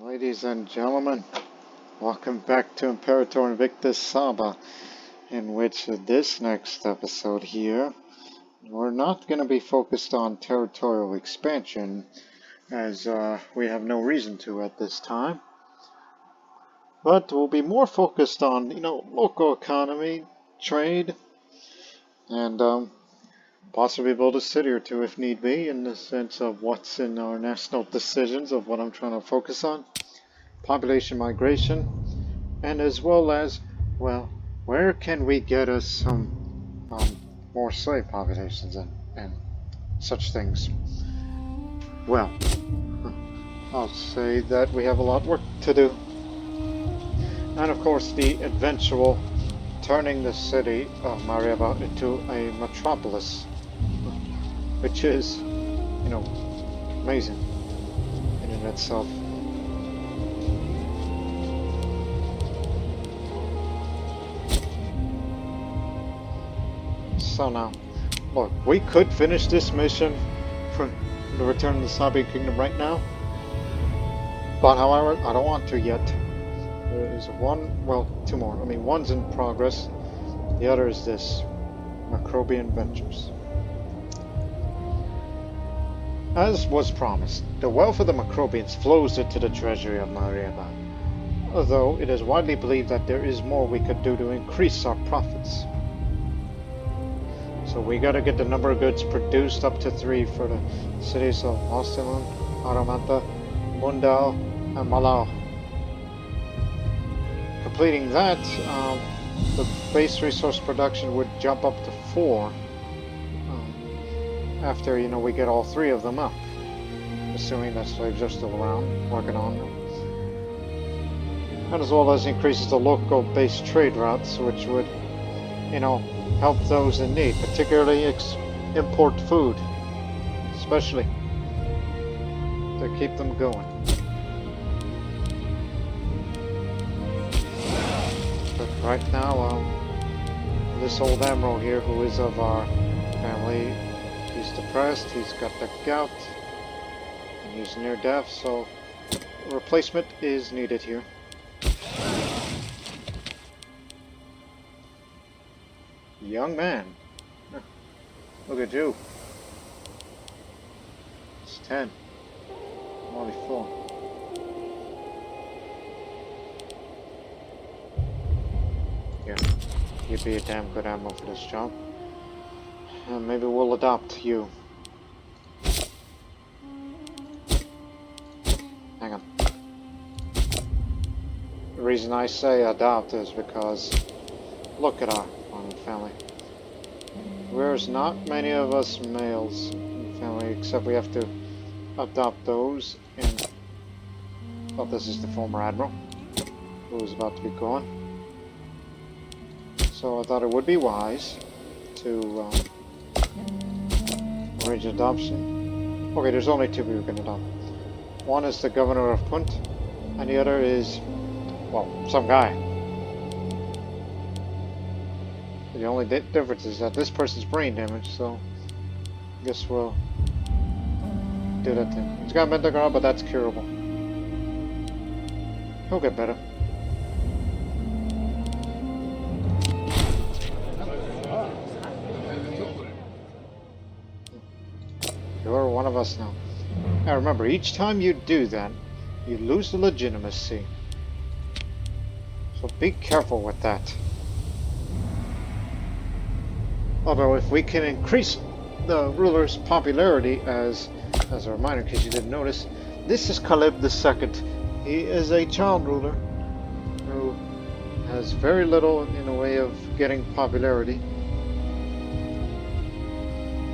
Ladies and gentlemen, welcome back to Imperator Invictus Saba, in which this next episode here, we're not going to be focused on territorial expansion, as we have no reason to at this time, but we'll be more focused on, local economy, trade, and possibly build a city or two if need be, in the sense of what's in our national decisions of what I'm trying to focus on. Population migration, and as well as, well, where can we get us some more slave populations and such things. Well, I'll say that we have a lot of work to do. And of course the eventual turning the city of Mariaba into a metropolis, which is, amazing in and itself. So now, look, we could finish this mission for the return of the Sabian Kingdom right now, but however, I don't want to yet. There is two more. One's in progress, the other is this, Macrobian Ventures. As was promised, the wealth of the Macrobians flows into the treasury of Mariaba, although it is widely believed that there is more we could do to increase our profits. So we gotta get the number of goods produced up to 3 for the cities of Austin, Aramanta, Mundal, and Malau. Completing that, the base resource production would jump up to 4 after, we get all 3 of them up. Assuming that slaves are still around, working on them. And as well as increases the local base trade routes, which would, help those in need, particularly import food, especially to keep them going. But right now, this old Emerald here, who is of our family, he's depressed, he's got the gout, and he's near death, so a replacement is needed here. Young man. Look at you. It's 10. I'm only 4. Yeah, you'd be a damn good ammo for this job. And maybe we'll adopt you. Hang on. The reason I say adopt is because look at our family. There's not many of us males in the family, except we have to adopt those, and well, this is the former admiral who is about to be gone. So I thought it would be wise to arrange adoption. Okay, there's only 2 people we can adopt. One is the governor of Punt, and the other is, well, some guy. The only difference is that this person's brain damage, so I guess we'll do that to him. He's got mental ground, but that's curable. He'll get better. You're one of us now. Now remember, each time you do that, you lose the legitimacy. So be careful with that. Although if we can increase the ruler's popularity, as a reminder, in case you didn't notice, this is Caleb II. He is a child ruler who has very little in the way of getting popularity.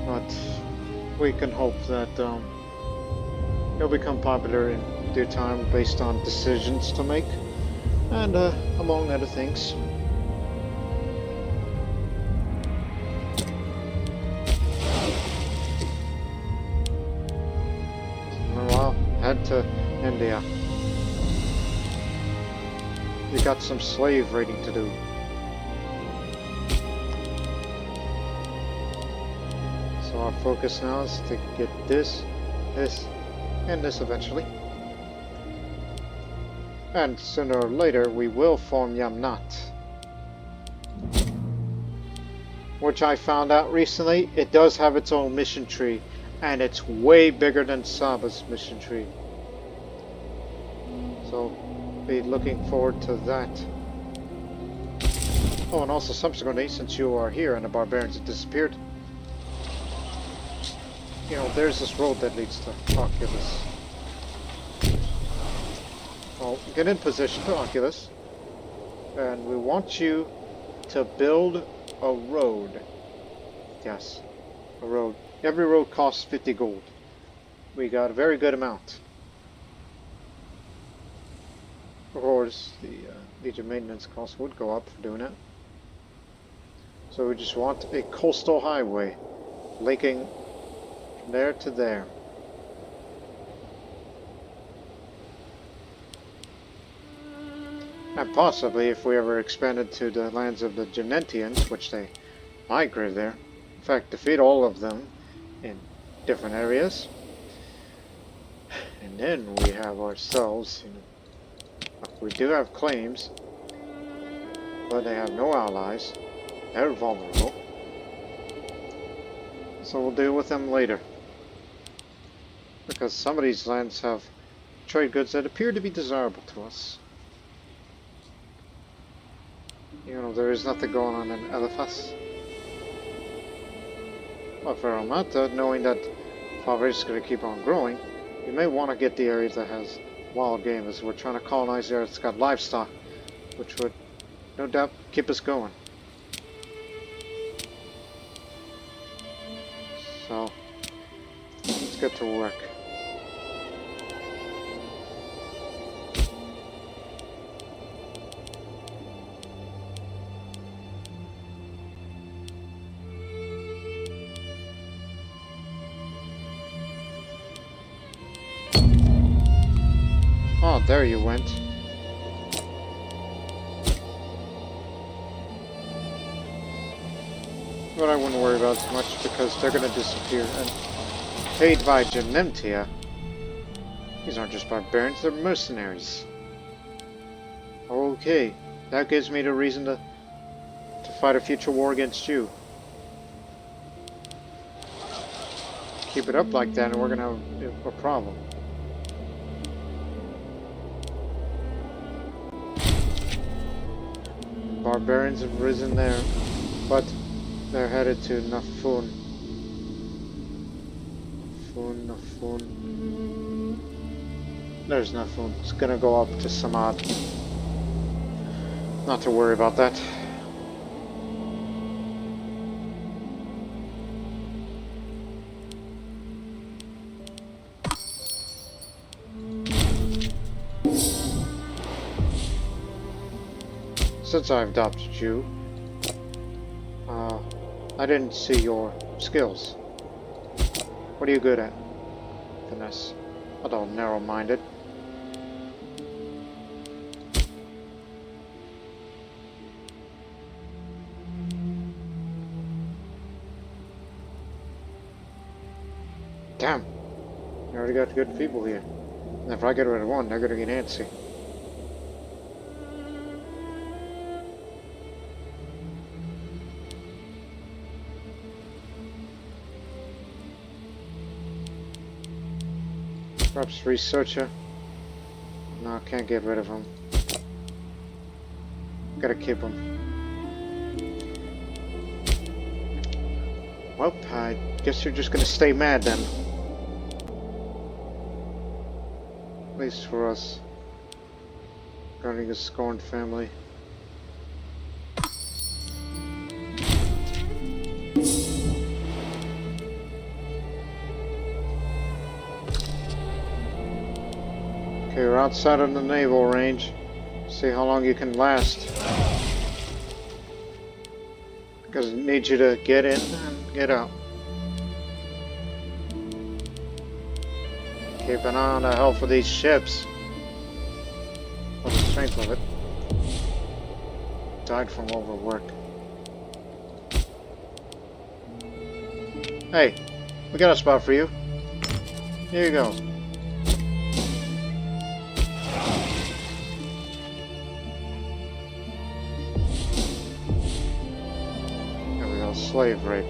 But we can hope that he'll become popular in due time based on decisions to make, and among other things. Head to India. You got some slave raiding to do. So our focus now is to get this, and this eventually. And sooner or later we will form Yamnat. Which I found out recently, it does have its own mission tree. And it's way bigger than Saba's mission tree. So, be looking forward to that. Oh, and also subsequently, since you are here and the barbarians have disappeared, you know, there's this road that leads to Oculus. Well, get in position to Oculus, and we want you to build a road. Yes, a road. Every road costs 50 gold. We got a very good amount. Of course, the Legion maintenance cost would go up for doing it. So we just want a coastal highway linking from there to there. And possibly, if we ever expanded to the lands of the Genentians, which they migrate there, in fact, defeat all of them in different areas, and then we have ourselves, you know, we do have claims, but they have no allies. They're vulnerable, so we'll deal with them later, because some of these lands have trade goods that appear to be desirable to us. You know, there is nothing going on in Eliphas. Well, for Almata, knowing that Favre is going to keep on growing, you may want to get the area that has wild game, as we're trying to colonize the area that's got livestock, which would no doubt keep us going. So, let's get to work. Oh, there you went. But I wouldn't worry about it much because they're going to disappear. And paid by Genentia, these aren't just barbarians, they're mercenaries. Okay, that gives me the reason to fight a future war against you. Keep it up like that and we're going to have a problem. Barbarians have risen there, but they're headed to Nafun. Nafun. There's Nafun. It's gonna go up to Samad. Not to worry about that. Since I've adopted you, I didn't see your skills. What are you good at? Finesse. Although narrow-minded. Damn! You already got good people here. And if I get rid of one, they're gonna get antsy. Perhaps researcher. No, I can't get rid of him. Gotta keep him. Well, I guess you're just gonna stay mad then. At least for us. Guarding a scorned family. Okay, we're outside of the naval range. See how long you can last. Because it needs you to get in and get out. Keep an eye on the health of these ships. Or the strength of it. Died from overwork. Hey, we got a spot for you. Here you go. slave raid.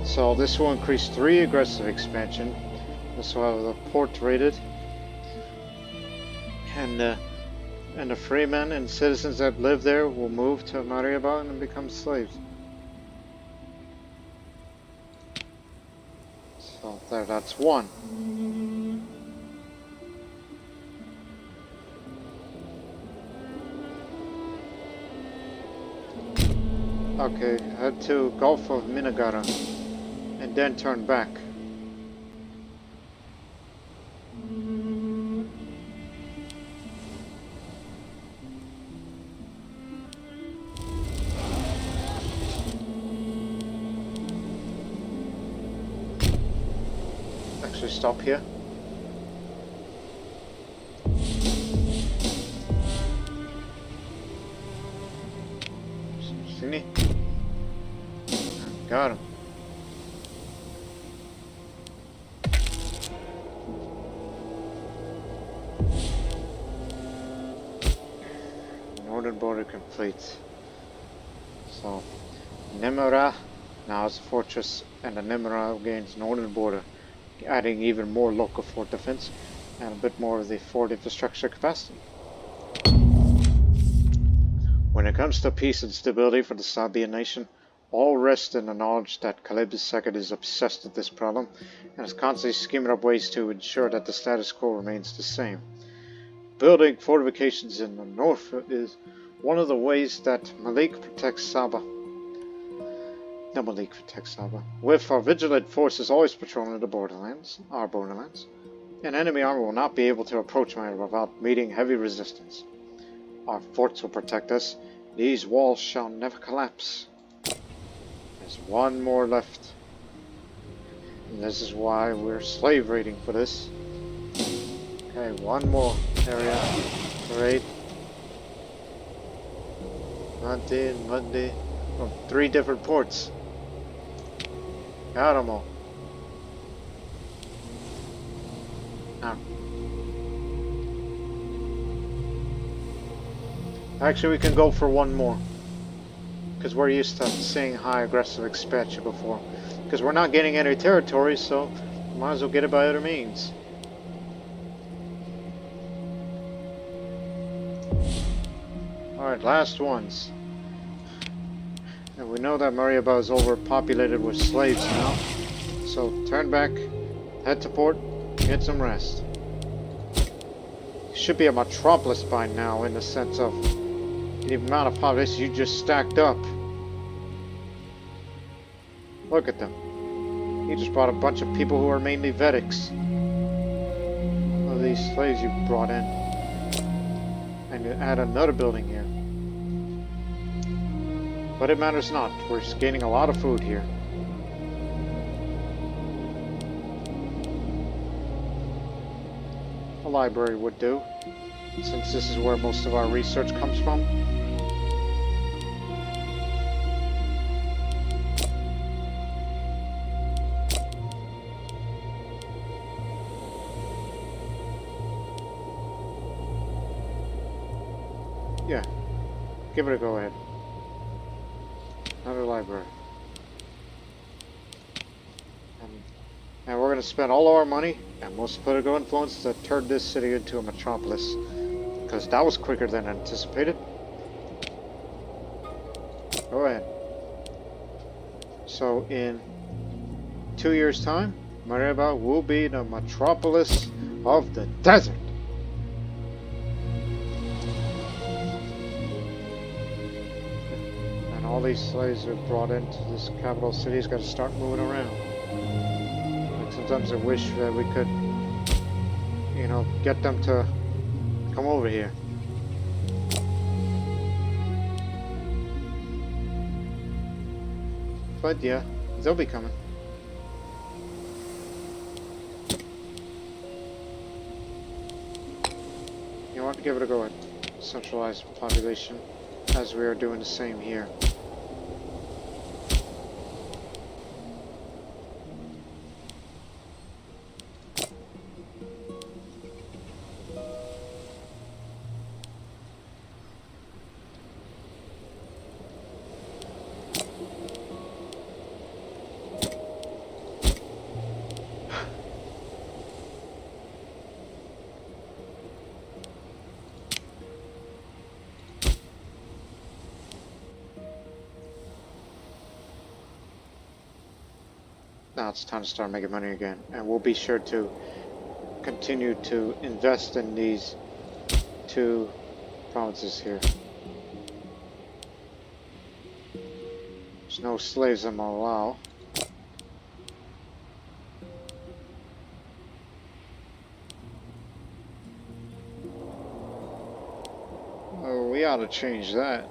So this will increase 3 aggressive expansion. This will have the port raided. And the freemen and citizens that live there will move to Mariaba and become slaves. So there, that's 1. Okay, head to Gulf of Minagara and then turn back. Actually, stop here. See me? Got him. Northern border complete. So, Nimera now is a fortress, and the Nimera gains northern border, adding even more local fort defense and a bit more of the fort infrastructure capacity. When it comes to peace and stability for the Sabian nation, all rest in the knowledge that Caleb II is obsessed with this problem and is constantly scheming up ways to ensure that the status quo remains the same. Building fortifications in the north is one of the ways that Malik protects Saba. No, Malik protects Saba. With our vigilant forces always patrolling the borderlands, our borderlands, an enemy army will not be able to approach Maya without meeting heavy resistance. Our forts will protect us. These walls shall never collapse. There's 1 more left. And this is why we're slave raiding for this. Okay, 1 more area to raid. Monday, from 3 different ports. Got them all. Now, actually, we can go for 1 more. Because we're used to seeing high aggressive expansion before. Because we're not getting any territory, so might as well get it by other means. Alright, last ones. And we know that Mariaba is overpopulated with slaves now. So turn back, head to port, get some rest. It should be a metropolis by now in the sense of the amount of population you just stacked up. Look at them. You just brought a bunch of people who are mainly Vedics. All these slaves you brought in. And you add another building here. But it matters not. We're gaining a lot of food here. A library would do, since this is where most of our research comes from. Yeah, give it a go ahead. Another library. And we're going to spend all our money and most political influence to turn this city into a metropolis. Because that was quicker than anticipated. Go ahead. So in 2 years' time, Mariaba will be the metropolis of the desert. All these slaves are brought into this capital city's got to start moving around. Like sometimes I wish that we could, you know, get them to come over here. But yeah, they'll be coming. You know what? Give it a go at centralized population, as we are doing the same here. Now it's time to start making money again, and we'll be sure to continue to invest in these two provinces here. There's no slaves I'm gonna allow. Oh, we ought to change that.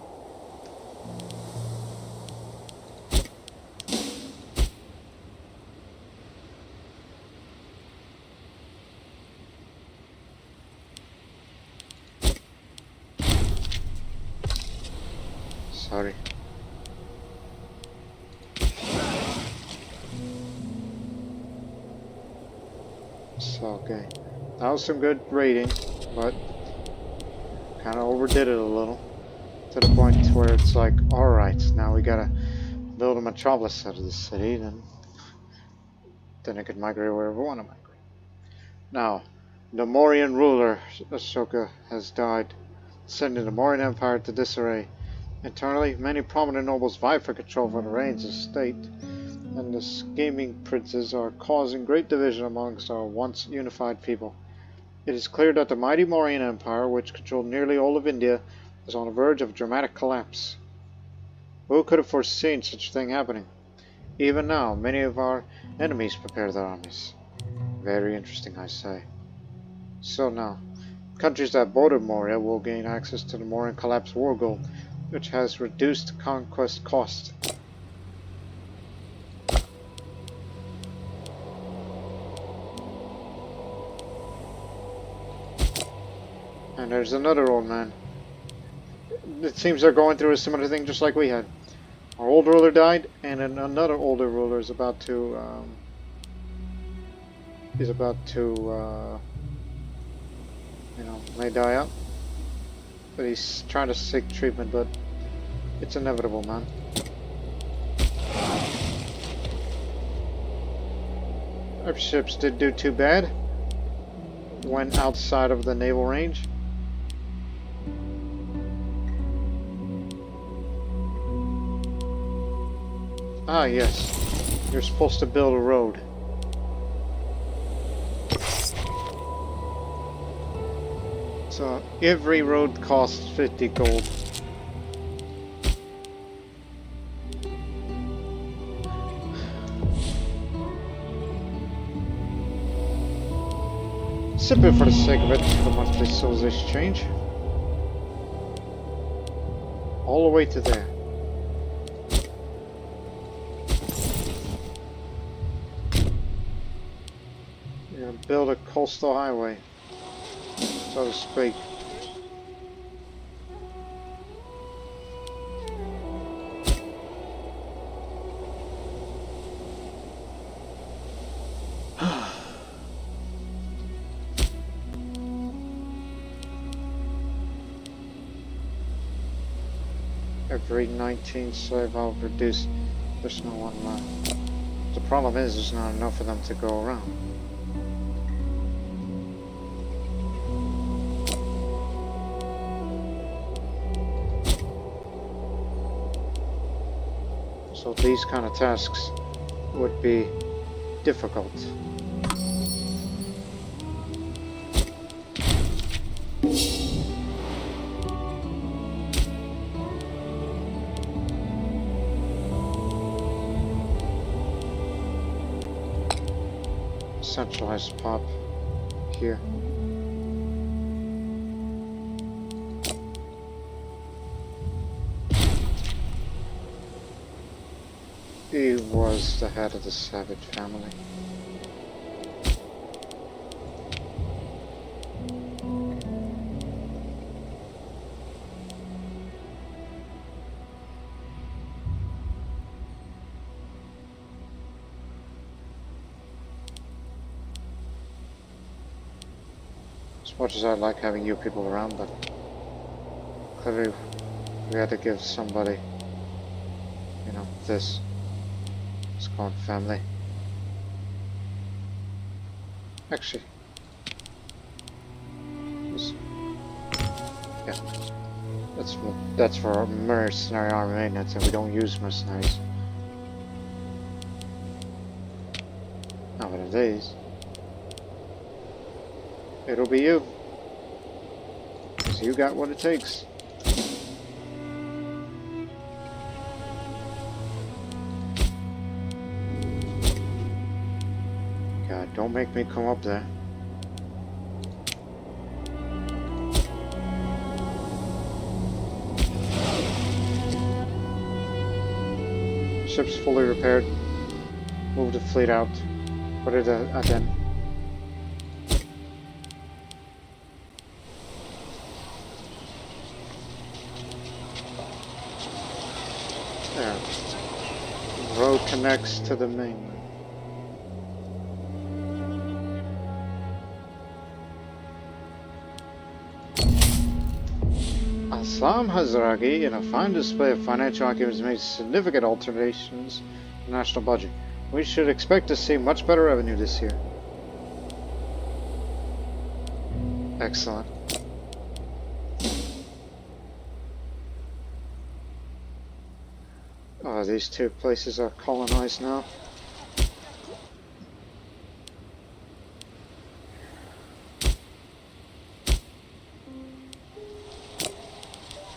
Sorry. So, okay. That was some good raiding, but kind of overdid it a little. To the point where it's like, alright, now we gotta build a metropolis out of the city, then it could migrate wherever we want to migrate. Now, the Mauryan ruler, Ashoka, has died, sending the Mauryan Empire to disarray. Internally, many prominent nobles vie for control of the reins of state, and the scheming princes are causing great division amongst our once unified people. It is clear that the mighty Mauryan Empire, which controlled nearly all of India, is on the verge of a dramatic collapse. Who could have foreseen such a thing happening? Even now, many of our enemies prepare their armies. Very interesting, I say. So now, countries that border Moria will gain access to the Mauryan Collapse War Gold, which has reduced conquest cost. And there's another old man. It seems they're going through a similar thing just like we had. Our old ruler died, and then another older ruler is about to, may die out. But he's trying to seek treatment, but it's inevitable, man. Our ships didn't do too bad when outside of the naval range. Ah, yes. You're supposed to build a road. So every road costs 50 gold. Simply for the sake of it, for the monthly civilization exchange. All the way to there. You're gonna build a coastal highway, so to speak. Every 19 slave I'll produce, there's no one left. The problem is there's not enough of them to go around. So these kind of tasks would be difficult. Centralized pop here. He was the head of the Savage family. As much as I like having you people around, but clearly we had to give somebody, this. It's called family. Actually, yeah, that's for mercenary army maintenance, and we don't use mercenaries. Not one of these. It'll be you. 'Cause you got what it takes. God, don't make me come up there. Ship's fully repaired. Move the fleet out. Put it at den. There. Road connects to the mainland. Assam Hazaragi, in a fine display of financial acumen, has made significant alterations to the national budget. We should expect to see much better revenue this year. Excellent. Oh, these two places are colonized now.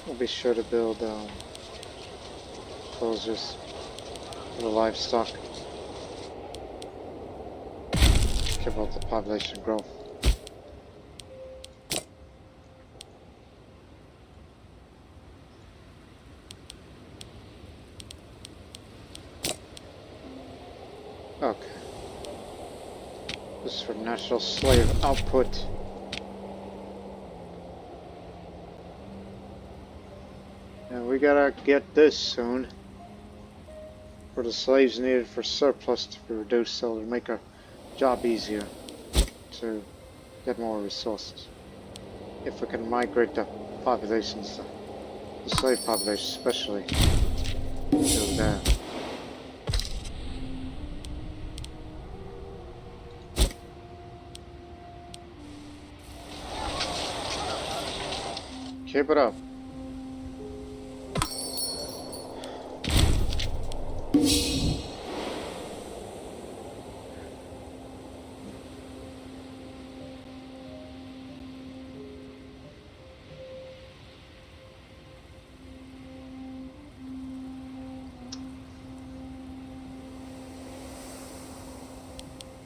We'll be sure to build closers for the livestock. Care about the population growth. Okay. This is for national slave output. And we gotta get this soon. For the slaves needed for surplus to be reduced so to make our job easier to get more resources. If we can migrate the populations, the slave population especially, to that. Keep it up.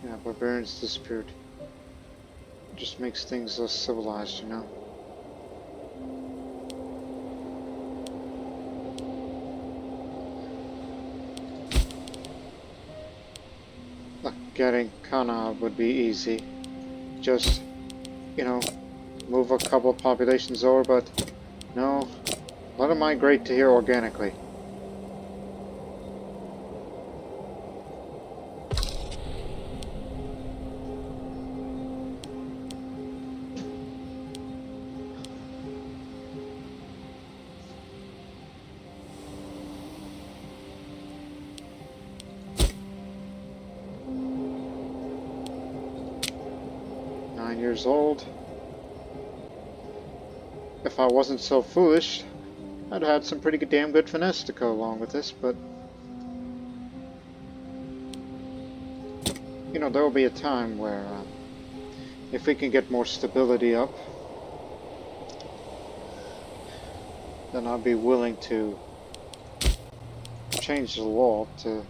Yeah, barbarians disappeared. It just makes things less civilized, you know? Look, getting Kana would be easy. Just, you know, move a couple populations over, but no, let them migrate to here organically. Years old. If I wasn't so foolish, I'd had some pretty damn good finesse to go along with this, but you know, there will be a time where if we can get more stability up, then I'll be willing to change the law to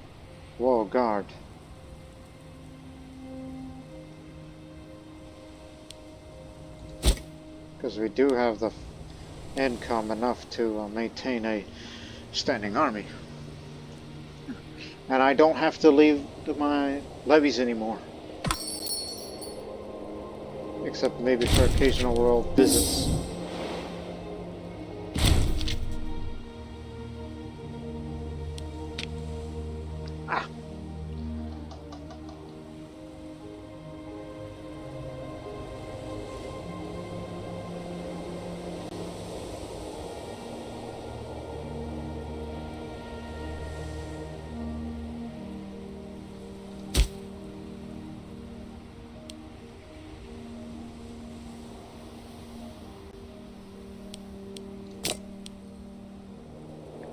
Royal Guard. Because we do have the income enough to maintain a standing army. And I don't have to leave my levies anymore. Except maybe for occasional world visits. Ah.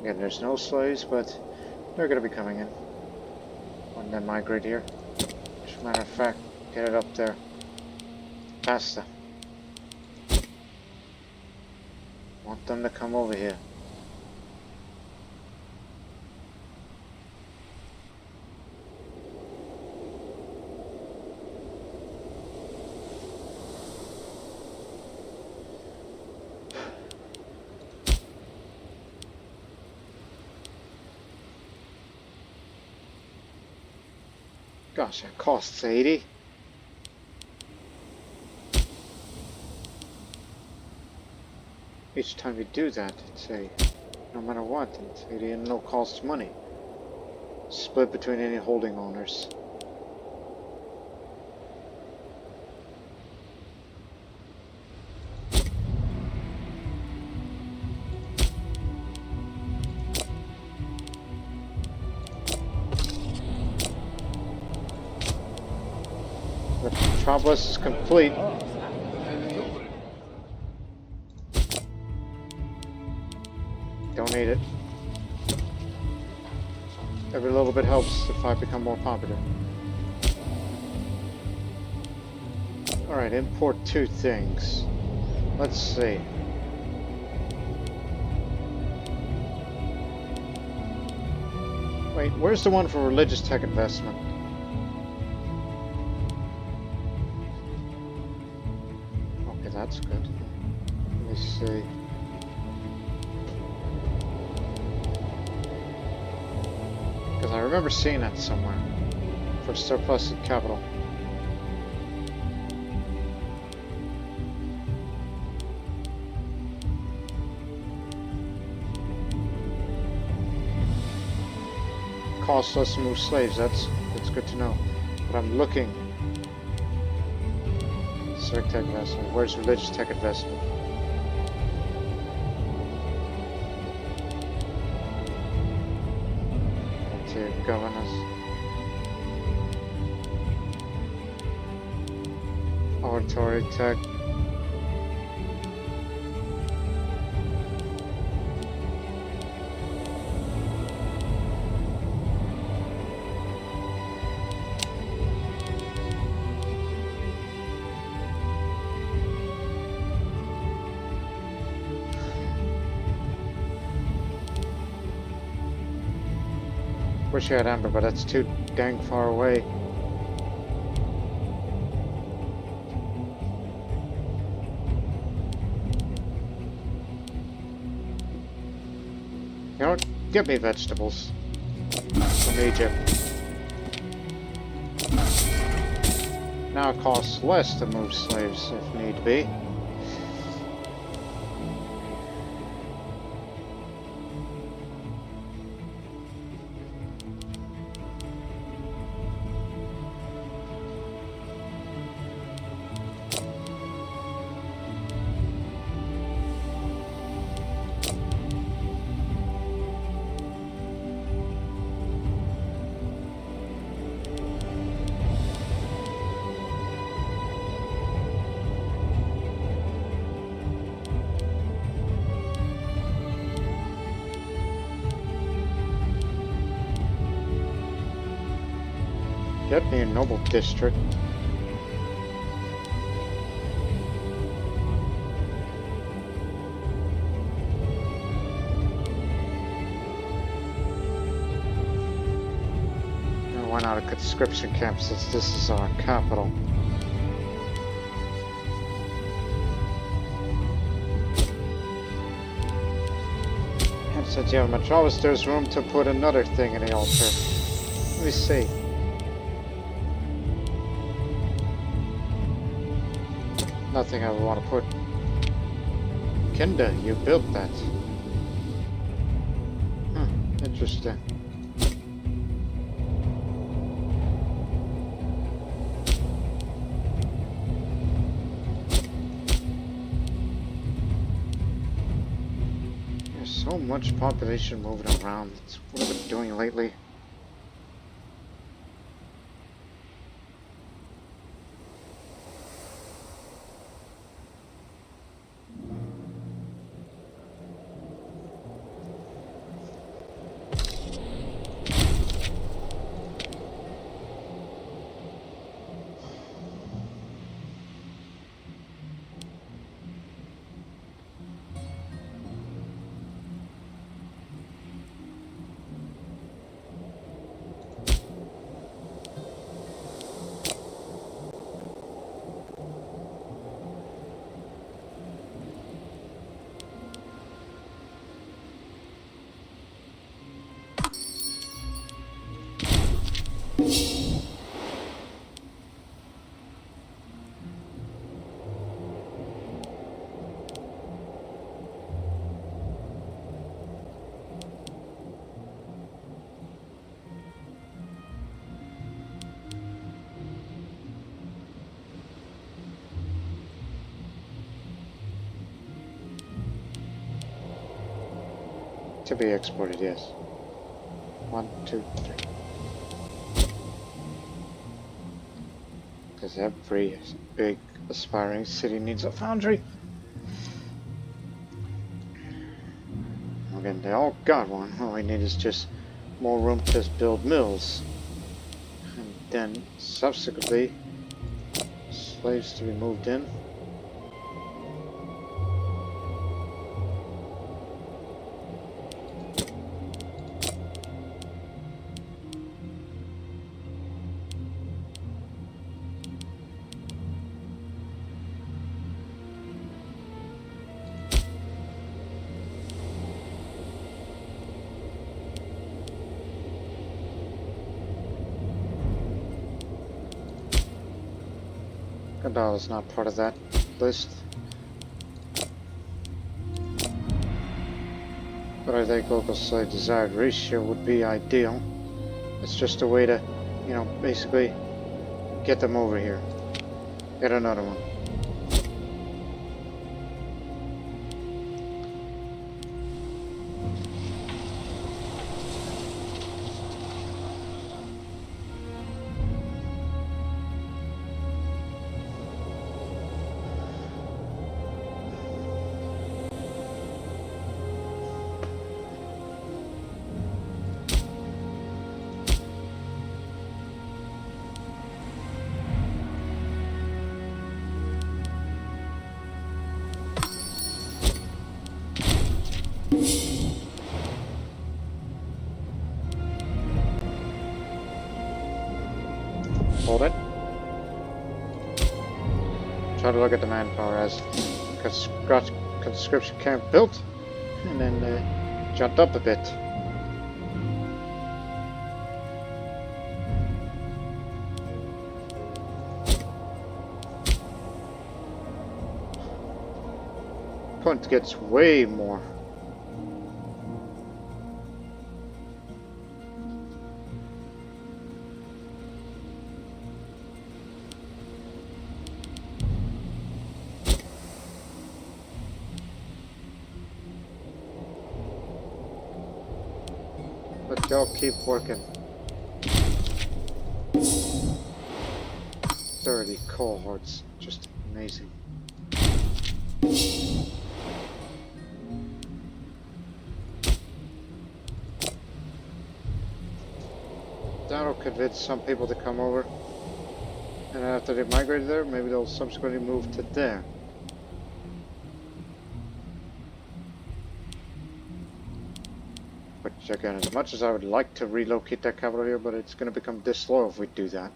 Again, there's no slaves, but they're going to be coming in when they migrate here. Matter of fact, get it up there. Faster. Want them to come over here. Gosh, that costs 80. Each time you do that, it's a, no matter what, it's 80 and no cost money. Split between any holding owners. The Metropolis is complete. Don't need it. Every little bit helps if I become more popular. Alright, import 2 things. Let's see. Wait, where's the one for religious tech investment? Okay, that's good. Let me see. Because I remember seeing that somewhere. For surplus of capital. Costs less to move slaves, that's good to know. But I'm looking. Civic tech investment. Where's religious tech investment? To governance. Oratory tech. Wish I had Amber, but that's too dang far away. You know what? Get me vegetables from Egypt. Now it costs less to move slaves if need be. Get me a noble district. And why not a conscription camp since this is our capital? And since you have a Metropolis, there's room to put another thing in the altar. Let me see. Nothing I would want to put. Kinda, you built that. Interesting. There's so much population moving around. What have I been doing lately? To be exported, yes. 1, 2, 3. Because every big aspiring city needs a foundry. Again, they all got one. All we need is just more room to build mills. And then, subsequently, slaves to be moved in. Gadal is not part of that list. But I think local slave desired ratio would be ideal. It's just a way to, you know, basically get them over here. Get another one. Hold it. Try to look at the manpower as conscription camp built, and then jumped up a bit. Punt gets way more. But y'all keep working. 30 cohorts, just amazing. That'll convince some people to come over, and after they migrate there, maybe they'll subsequently move to there. Which again, as much as I would like to relocate that capital here, but it's going to become disloyal if we do that.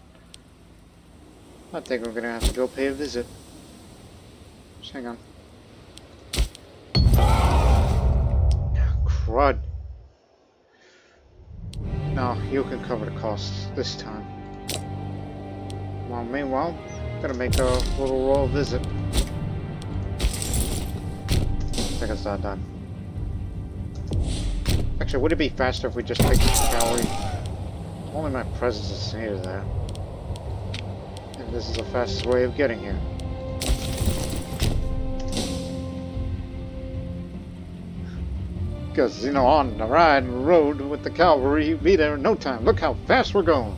I think we're going to have to go pay a visit. Just hang on. Crud. No, you can cover the costs this time. Well, meanwhile, I'm gonna make a little royal visit. I think it's not done. Actually, would it be faster if we just take the cavalry? Only my presence is here there. And this is the fastest way of getting here. Because, you know, on the road with the cavalry, you'd be there in no time. Look how fast we're going.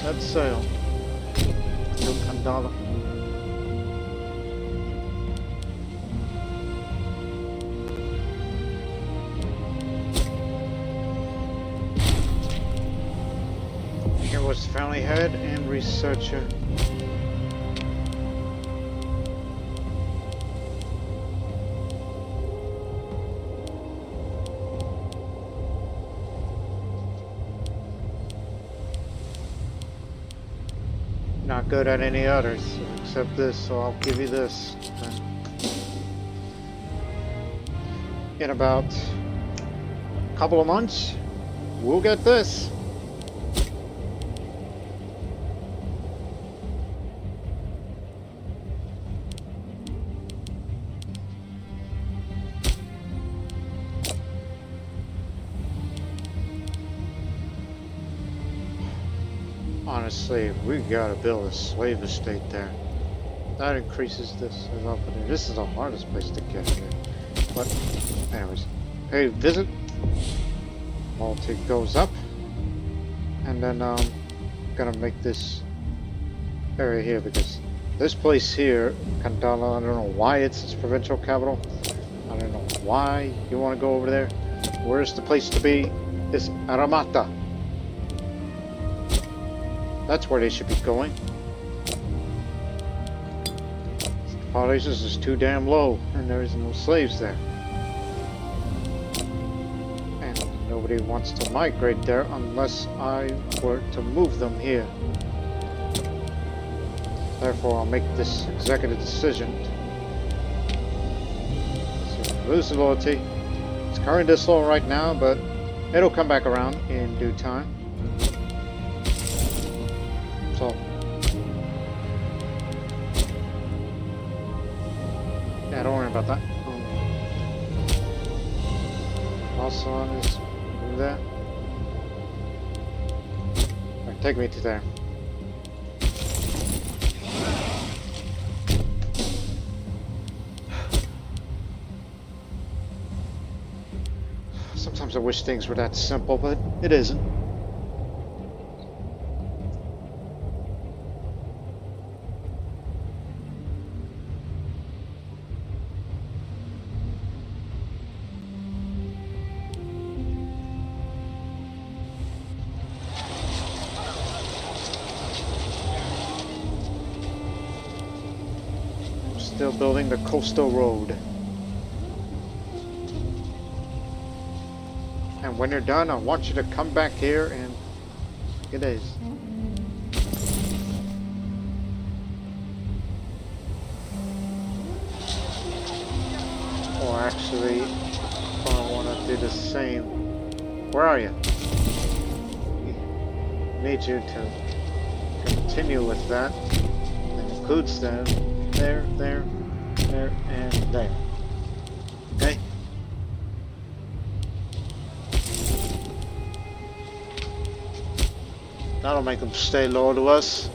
Set sail. No Kandala. Here was family head and researcher. Not good at any others except this, so I'll give you this. In about a couple of months, we'll get this. Honestly, we gotta build a slave estate there. That increases this development. This is the hardest place to get here. But, anyways. Hey, visit. Multi goes up. And then, gonna make this area here because this place here, Kandala, I don't know why it's its provincial capital. I don't know why you want to go over there. Where's the place to be? Is Aramata. That's where they should be going. Population is too damn low, and there's no slaves there. And nobody wants to migrate there unless I were to move them here. Therefore, I'll make this executive decision. So, lose the loyalty. It's currently this low right now, but it'll come back around in due time. So, yeah, don't worry about that. Also on this, do that. Right, take me to there. Sometimes I wish things were that simple, but it isn't. Still building the coastal road. And when you're done, I want you to come back here and it is. Or actually, if I want to do the same. Where are you? Need you to continue with that. That includes them. There, there, there, and there. Okay? That'll make them stay loyal to us.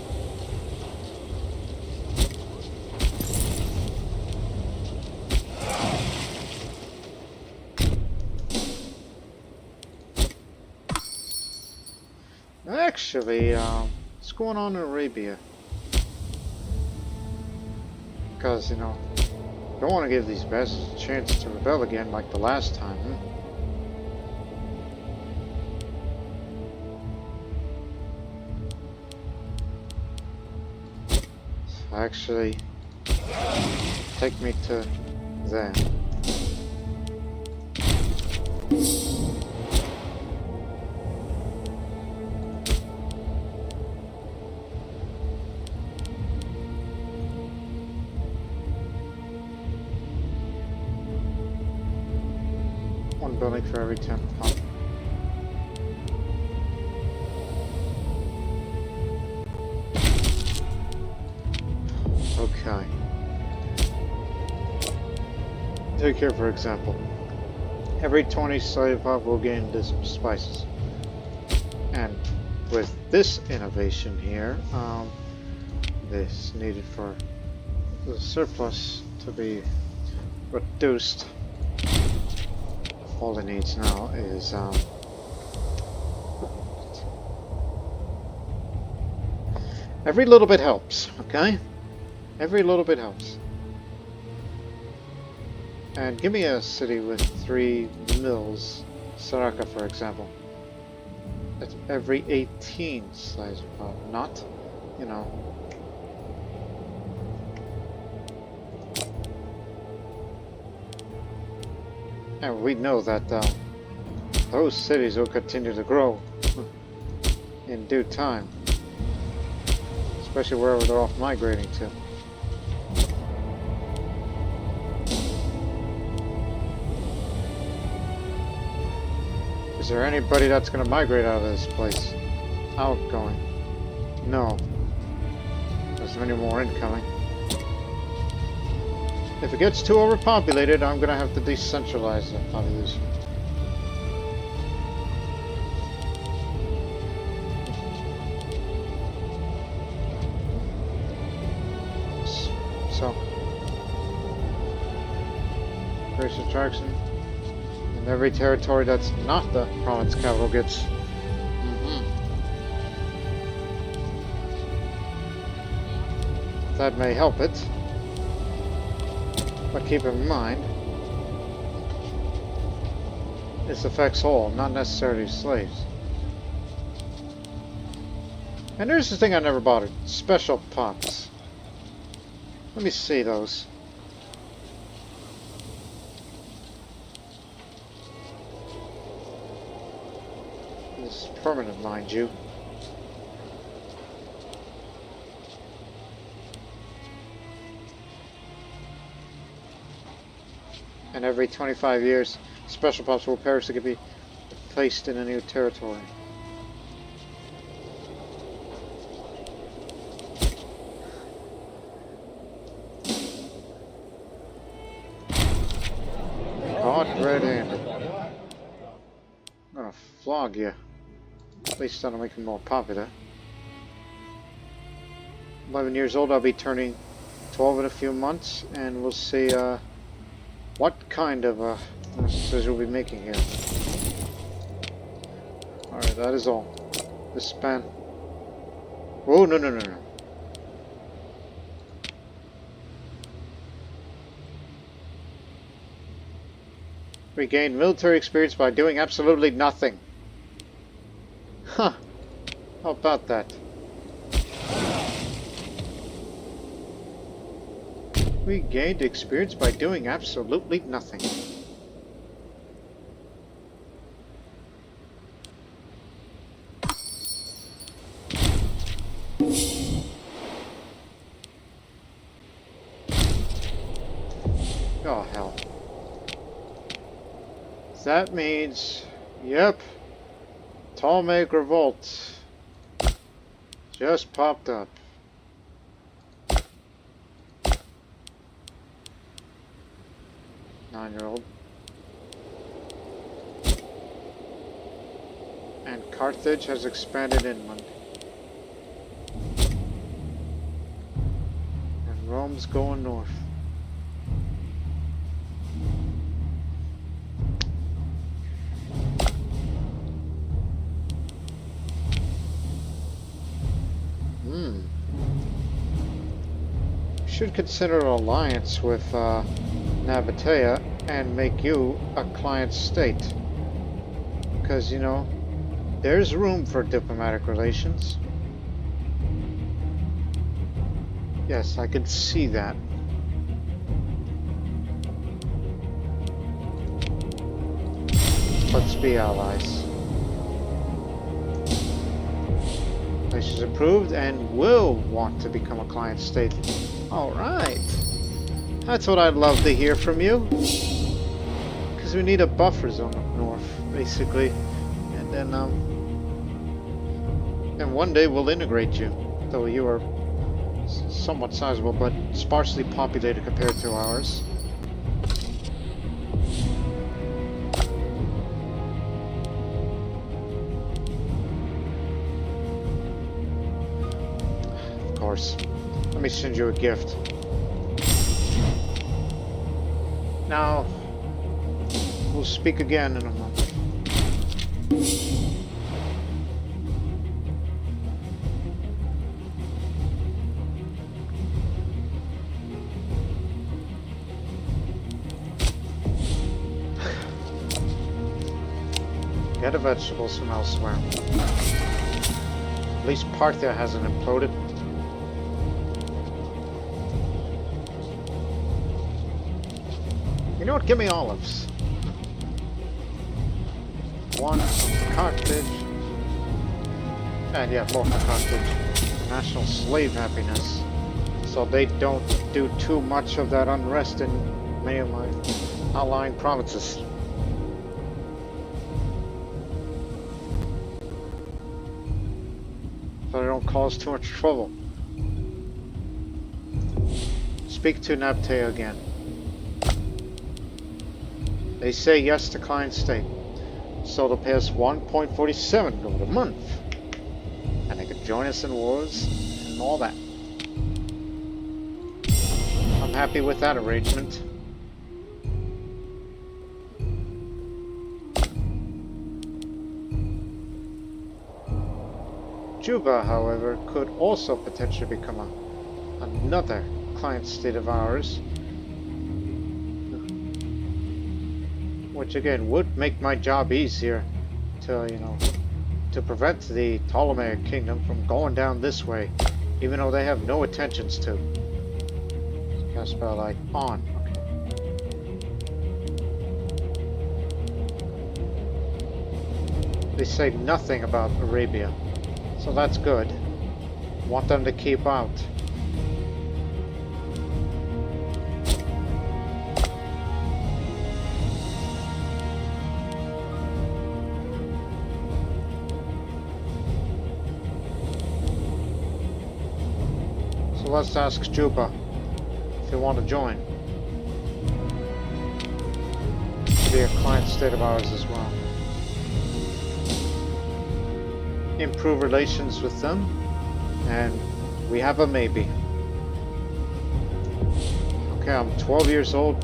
Actually, what's going on in Arabia? Because, you know, don't want to give these bastards a chance to rebel again like the last time, So actually, take me to there. Building for every 10 pump. Okay. Take here, for example. Every 20 slave pump will gain this spices. And with this innovation here, this needed for the surplus to be reduced. All it needs now is every little bit helps, okay? Every little bit helps. And give me a city with 3 mills, Saraka for example. That's every 18 size pop, not, you know. And we know that those cities will continue to grow in due time, especially wherever they're off migrating to. Is there anybody that's going to migrate out of this place? Outgoing. No. There's many more incoming. If it gets too overpopulated, I'm going to have to decentralize the population. So, race attraction. And every territory that's not the province capital gets. That may help it. But keep in mind, this affects all, not necessarily slaves. And there's the thing I never bothered. Special pots. Let me see those. This is permanent, mind you. And every 25 years, special pots will perish to be placed in a new territory. Caught red-handed. I'm gonna flog you. At least that'll make me more popular. 11 years old, I'll be turning 12 in a few months, and we'll see what kind of decision we'll be making here. Alright, that is all. This span. Oh, no. Regain military experience by doing absolutely nothing. Huh. How about that? We gained experience by doing absolutely nothing. Oh, hell. That means, yep, Ptolemaic revolt just popped up. Nine-year-old. And Carthage has expanded inland. And Rome's going north. Should consider an alliance with Nabatea and make you a client state, because you know there's room for diplomatic relations. Yes, I could see that. Let's be allies. She's approved and will want to become a client state. Alright. That's what I'd love to hear from you. Because we need a buffer zone up north, basically. And then, and one day we'll integrate you. Though you are somewhat sizable, but sparsely populated compared to ours. Of course. Let me send you a gift. Now, we'll speak again in a month. Get the vegetables from elsewhere. At least Parthia hasn't imploded. You know what? Give me olives. One from Carthage. And yeah, more from Carthage. National slave happiness. So they don't do too much of that unrest in many of my outlying provinces. so they don't cause too much trouble. Speak to Nabte again. They say yes to client state. So they'll pay us 1.47 gold a month. And they can join us in wars and all that. I'm happy with that arrangement. Juba, however, could also potentially become another client state of ours. Which again would make my job easier to, to prevent the Ptolemaic kingdom from going down this way, even though they have no intentions to. Cast spell like on. Okay. They say nothing about Arabia, so that's good. Want them to keep out. So let's ask Juba if they want to join. Be a client state of ours as well. Improve relations with them, and we have a maybe. Okay, I'm 12 years old.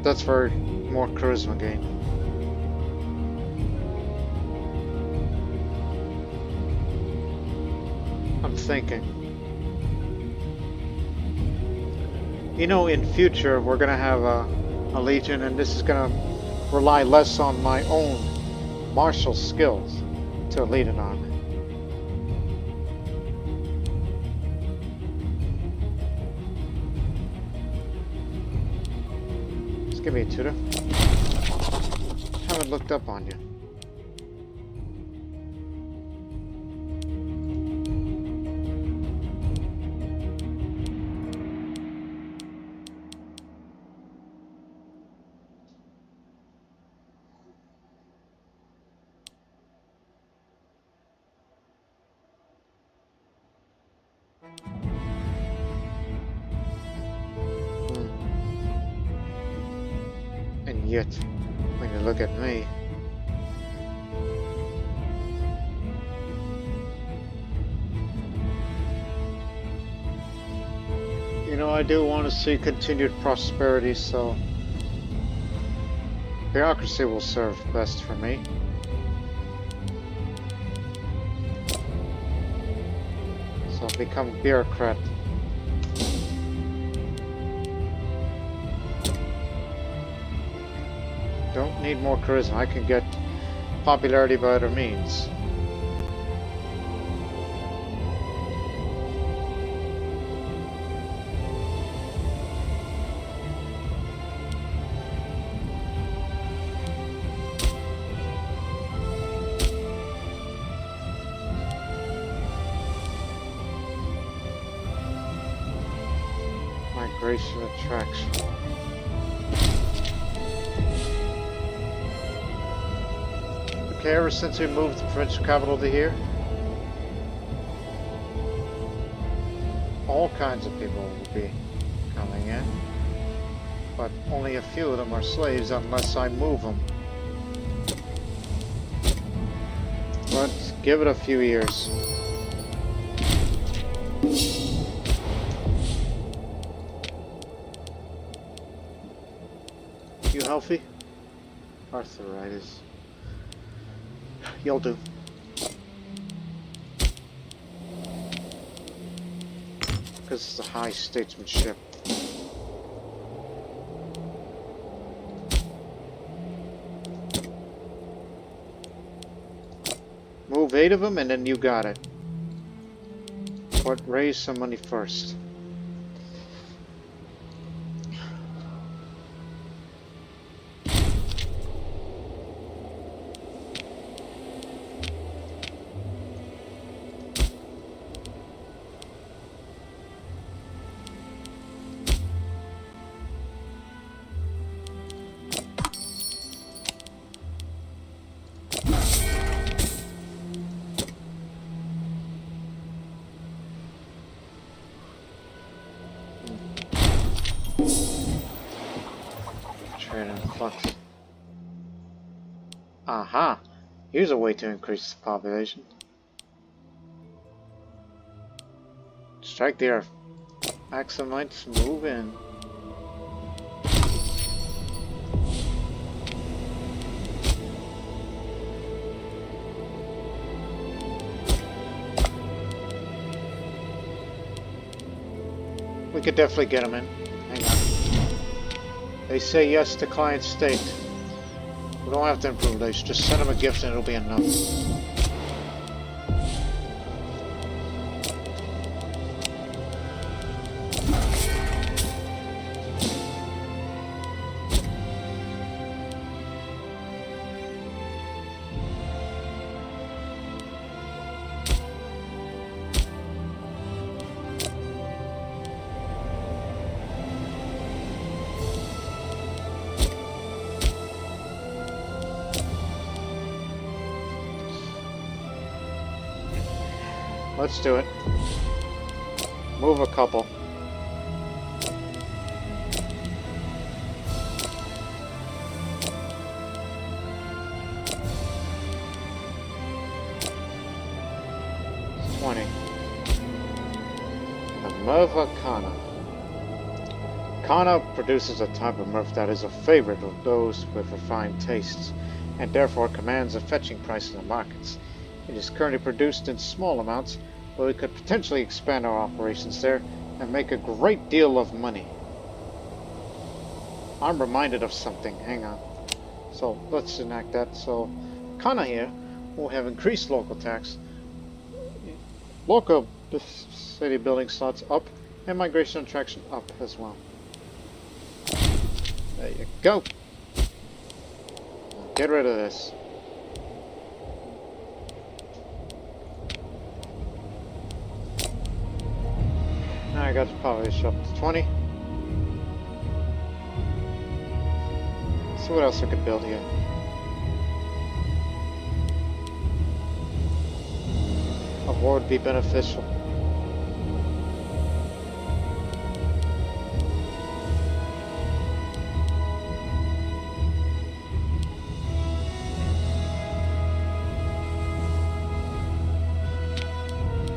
That's for more charisma gain. I'm thinking. In future we're gonna have a legion, and this is gonna rely less on my own martial skills to lead an army. Just give me a tutor. Haven't looked up on you. And yet, when you look at me, I do want to see continued prosperity, so bureaucracy will serve best for me. So I'll become a bureaucrat. Don't need more charisma. I can get popularity by other means. Migration attraction. Okay, ever since we moved the provincial capital to here, all kinds of people will be coming in, but only a few of them are slaves unless I move them. But give it a few years. You healthy? Arthritis. You'll do. Because it's a high statesmanship. Move 8 of them and then you got it. But raise some money first. influx. Aha! Here's a way to increase the population. Strike the earth. Axomites move in. We could definitely get them in. Hang on. They say yes to client state. We don't have to improve those. Just send them a gift and it'll be enough. Let's do it. Move a couple. It's 20. The Merva Kana. Kana produces a type of Merv that is a favorite of those with refined tastes, and therefore commands a fetching price in the markets. It is currently produced in small amounts, but we could potentially expand our operations there and make a great deal of money. I'm reminded of something. Hang on. So let's enact that. So Kana here will have increased local tax, local city building slots up, and migration attraction up as well. There you go. Get rid of this. Now I got the population up to 20. See what else I could build here. A war would be beneficial.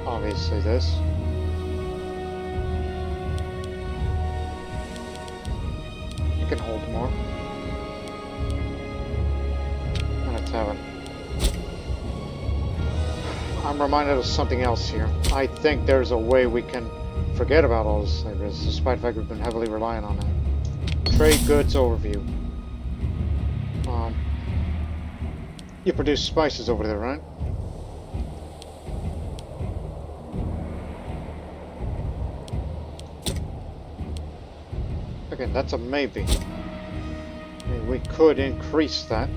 Obviously this. You can hold more. And a tavern. I'm reminded of something else here. I think there's a way we can forget about all this labor, despite the fact we've been heavily relying on it. Trade goods overview. You produce spices over there, right? Okay, that's a maybe. We could increase that.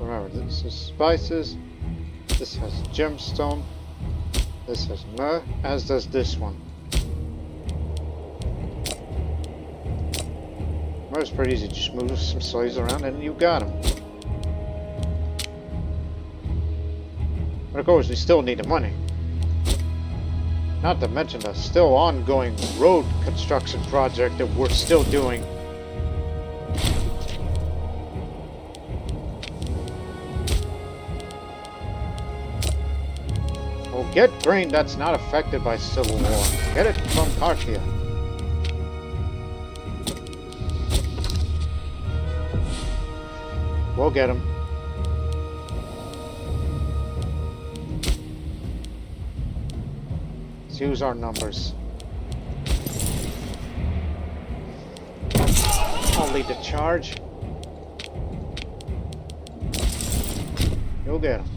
Remember, this is spices. This has gemstone. This has myrrh, as does this one. Myrrh's pretty easy. Just move some slaves around and you got them. But of course, we still need the money. Not to mention the still ongoing road construction project that we're still doing. Well, get grain that's not affected by civil war. Get it from Parthia. We'll get them. Use our numbers. I'll lead the charge. You'll get them.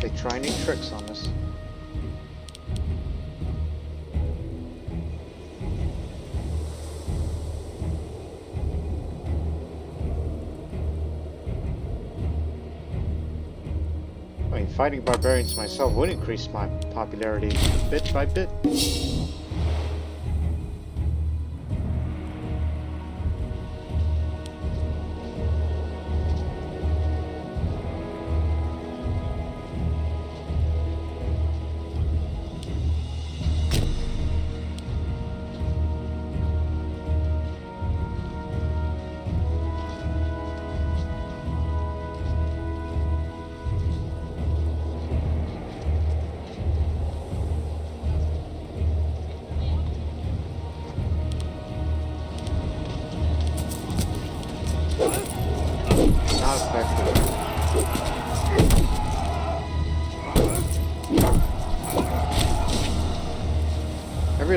They try any tricks on us. Fighting barbarians myself would increase my popularity bit by bit.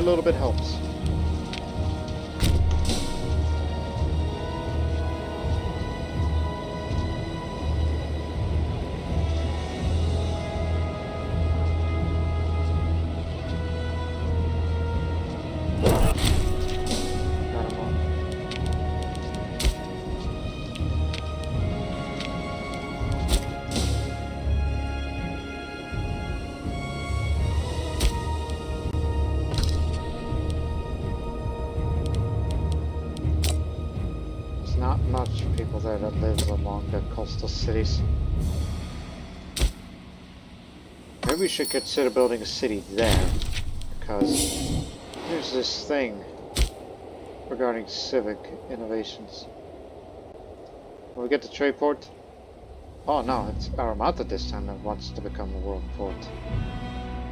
little bit helps. Not much people there that live along the coastal cities. Maybe we should consider building a city there, because there's this thing regarding civic innovations. When we get to trade port, oh no, it's Armata this time that wants to become a world port.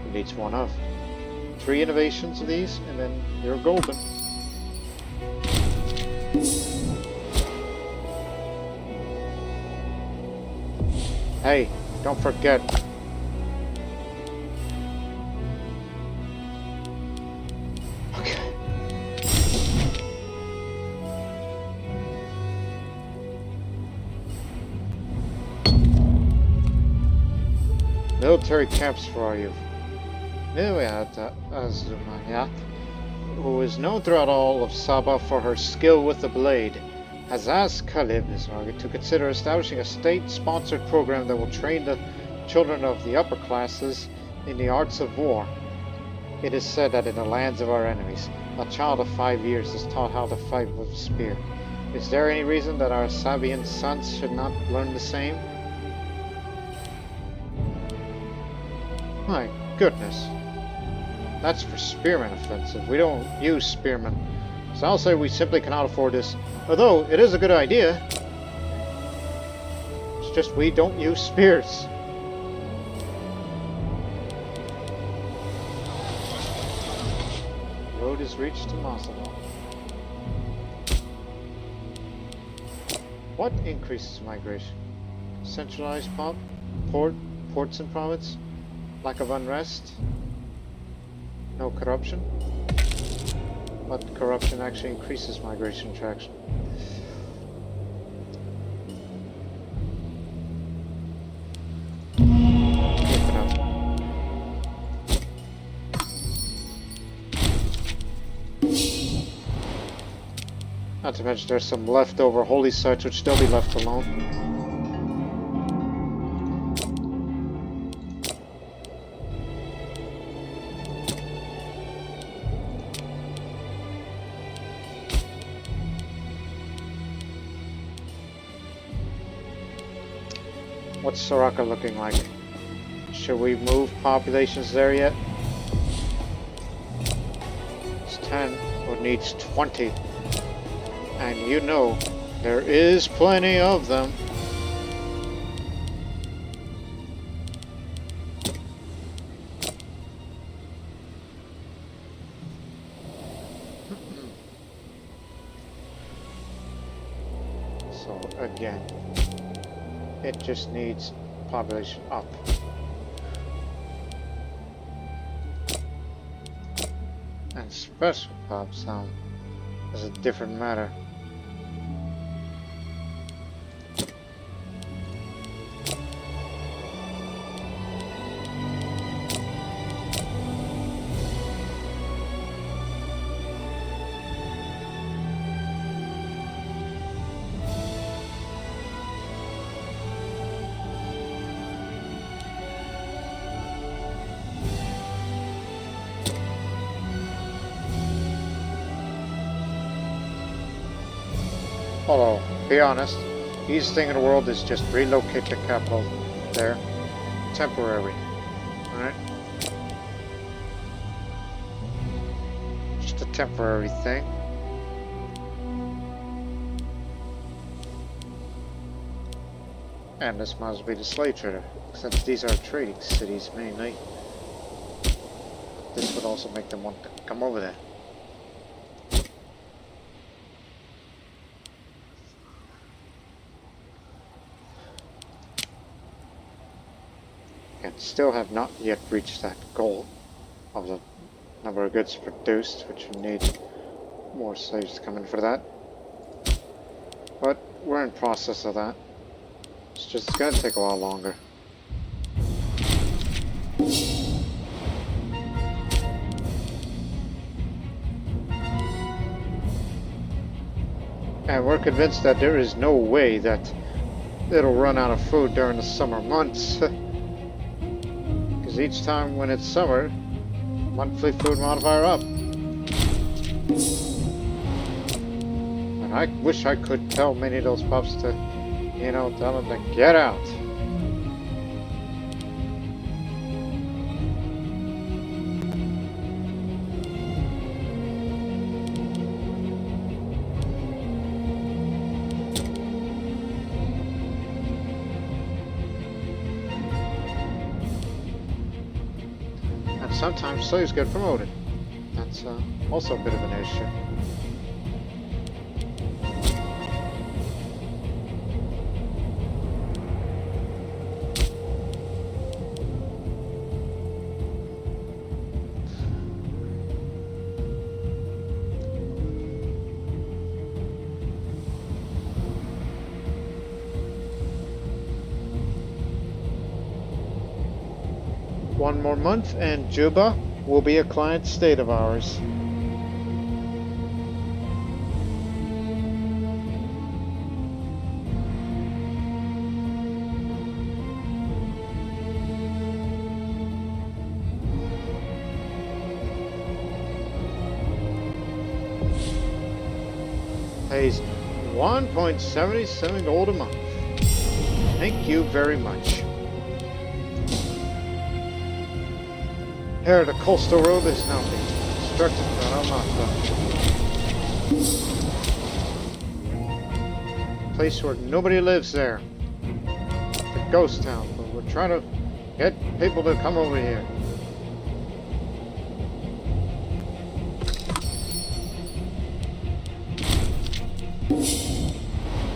It needs one of 3 innovations of these, and then you're golden. Hey, don't forget. Okay. Military camps for you. Miliat Azumayat, who is known throughout all of Saba for her skill with the blade, has asked Khalib to consider establishing a state-sponsored program that will train the children of the upper classes in the arts of war. It is said that in the lands of our enemies, a child of 5 years is taught how to fight with a spear. Is there any reason that our Sabian sons should not learn the same? My goodness. That's for spearmen offensive. We don't use spearmen. So I'll say we simply cannot afford this. Although, it is a good idea. It's just we don't use spears. Road is reached to Masala. What increases migration? Centralized ports and province? Lack of unrest? No corruption? But corruption actually increases migration attraction. Not to mention there's some leftover holy sites which still be left alone. What's Soraka looking like? Should we move populations there yet? It's 10, or needs 20. And you know, there is plenty of them. So again, it just needs population up. And special pop sound is a different matter. Although, be honest, easiest thing in the world is just relocate the capital there. Temporary. Alright? Just a temporary thing. And this might as well be the slave trader, since these are trading cities mainly. This would also make them want to come over there. And still have not yet reached that goal of the number of goods produced, which we need more slaves to come in for that. But we're in process of that. It's just gonna take a while longer. And we're convinced that there is no way that it'll run out of food during the summer months. Because each time when it's summer, monthly food modifier up. And I wish I could tell many of those pups to, you know, tell them to get out. Sometimes slaves get promoted. That's also a bit of an issue. One more month and Juba will be a client state of ours. Pays 1.77 gold a month. Thank you very much. Here, the coastal road is now being constructed, but I'm not done. Place where nobody lives there. It's a ghost town, but we're trying to get people to come over here.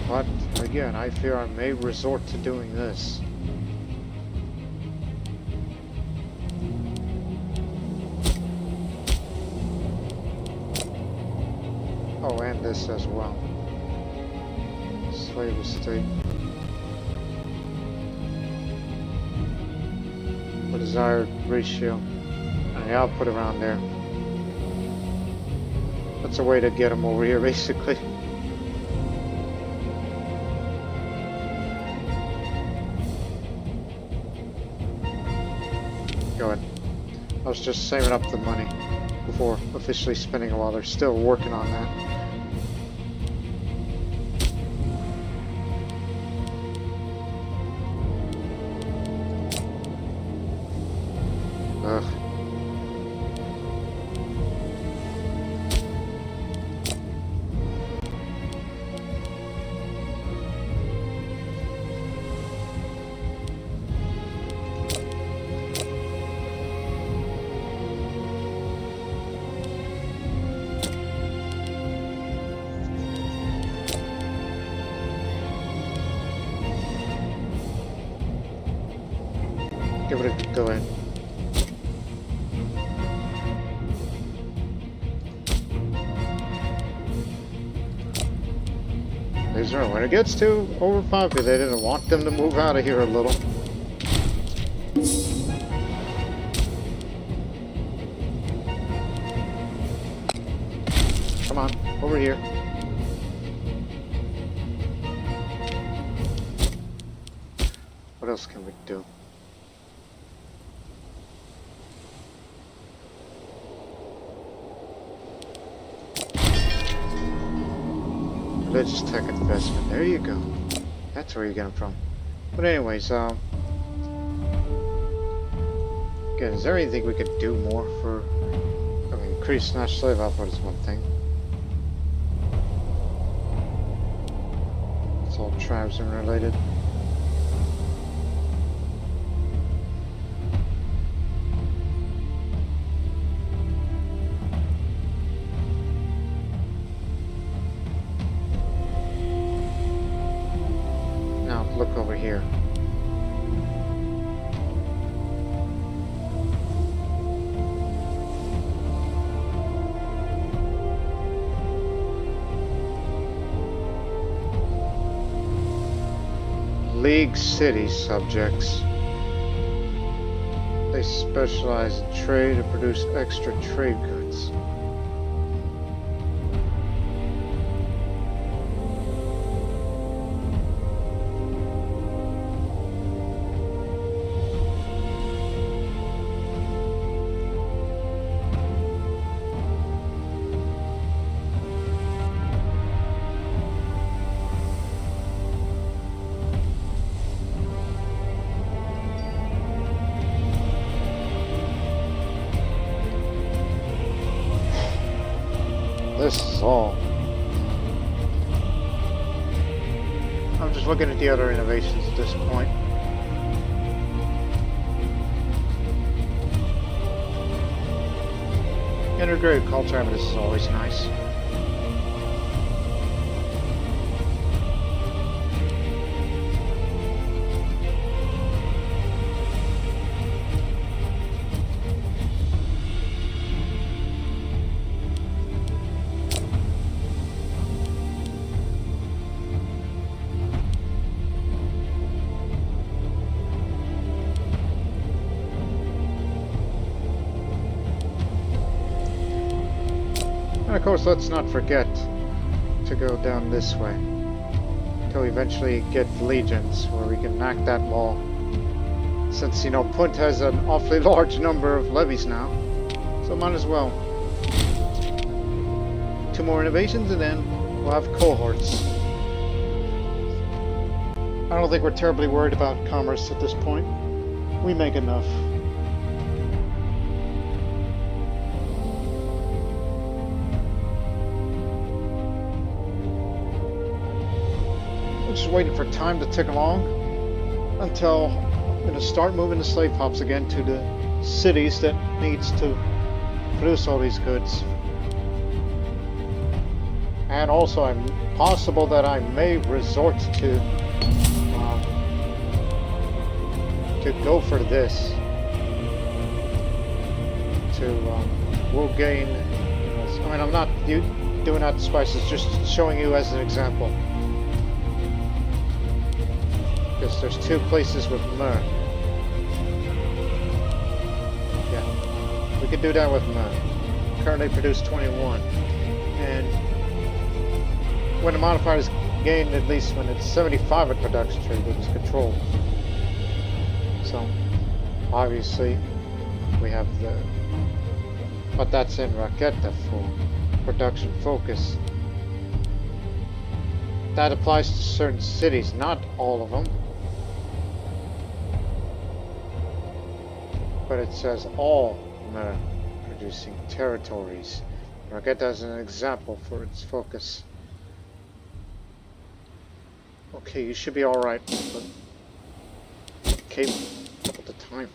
But again, I fear I may resort to doing this. Oh, and this as well. Slave estate. The desired ratio. Yeah, I'll put it around there. That's a way to get them over here, basically. Go ahead. I was just saving up the money before officially spending it while they're still working on that. Ugh. Give it a go in. There's no when it gets too overpopulated, I want them to move out of here a little. Come on, over here. What else can we do? Religious tech investment. There you go. That's where you get them from. But anyways, again, is there anything we could do more for? I mean, increased snatch slave output is one thing. It's all tribes and related. Look over here. League City subjects. They specialize in trade and produce extra trade goods. This is all. I'm just looking at the other innovations at this point. Integrated call terminus is always nice. And of course, let's not forget to go down this way until we eventually get legions where we can enact that law. Since, you know, Punt has an awfully large number of levies now, so might as well. 2 more innovations and then we'll have cohorts. I don't think we're terribly worried about commerce at this point. We make enough. Just waiting for time to tick along until I'm going to start moving the slave pops again to the cities that needs to produce all these goods. And also, it's possible that I may resort to go for this. We'll gain. I mean, I'm not doing out the spices, just showing you as an example. Because there's 2 places with myrrh. Yeah, we could do that with myrrh. Currently produce 21. And when the modifier is gained, at least when it's 75 at production trade, which is controlled. So, obviously, we have the... But that's in Raketa for production focus. That applies to certain cities, not all of them. But it says all myrrh producing territories. Raketa as an example for its focus. Okay, you should be alright, but okay with the time.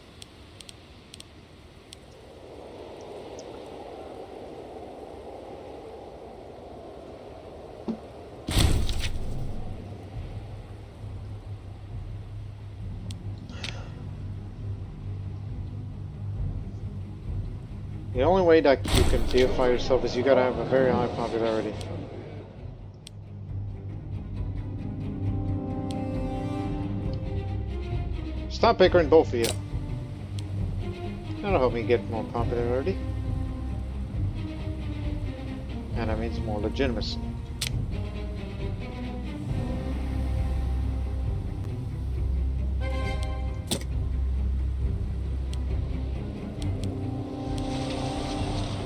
The only way that you can deify yourself is you gotta have a very high popularity. Stop bickering, both of you. That'll help me get more popularity. And that means more legitimacy.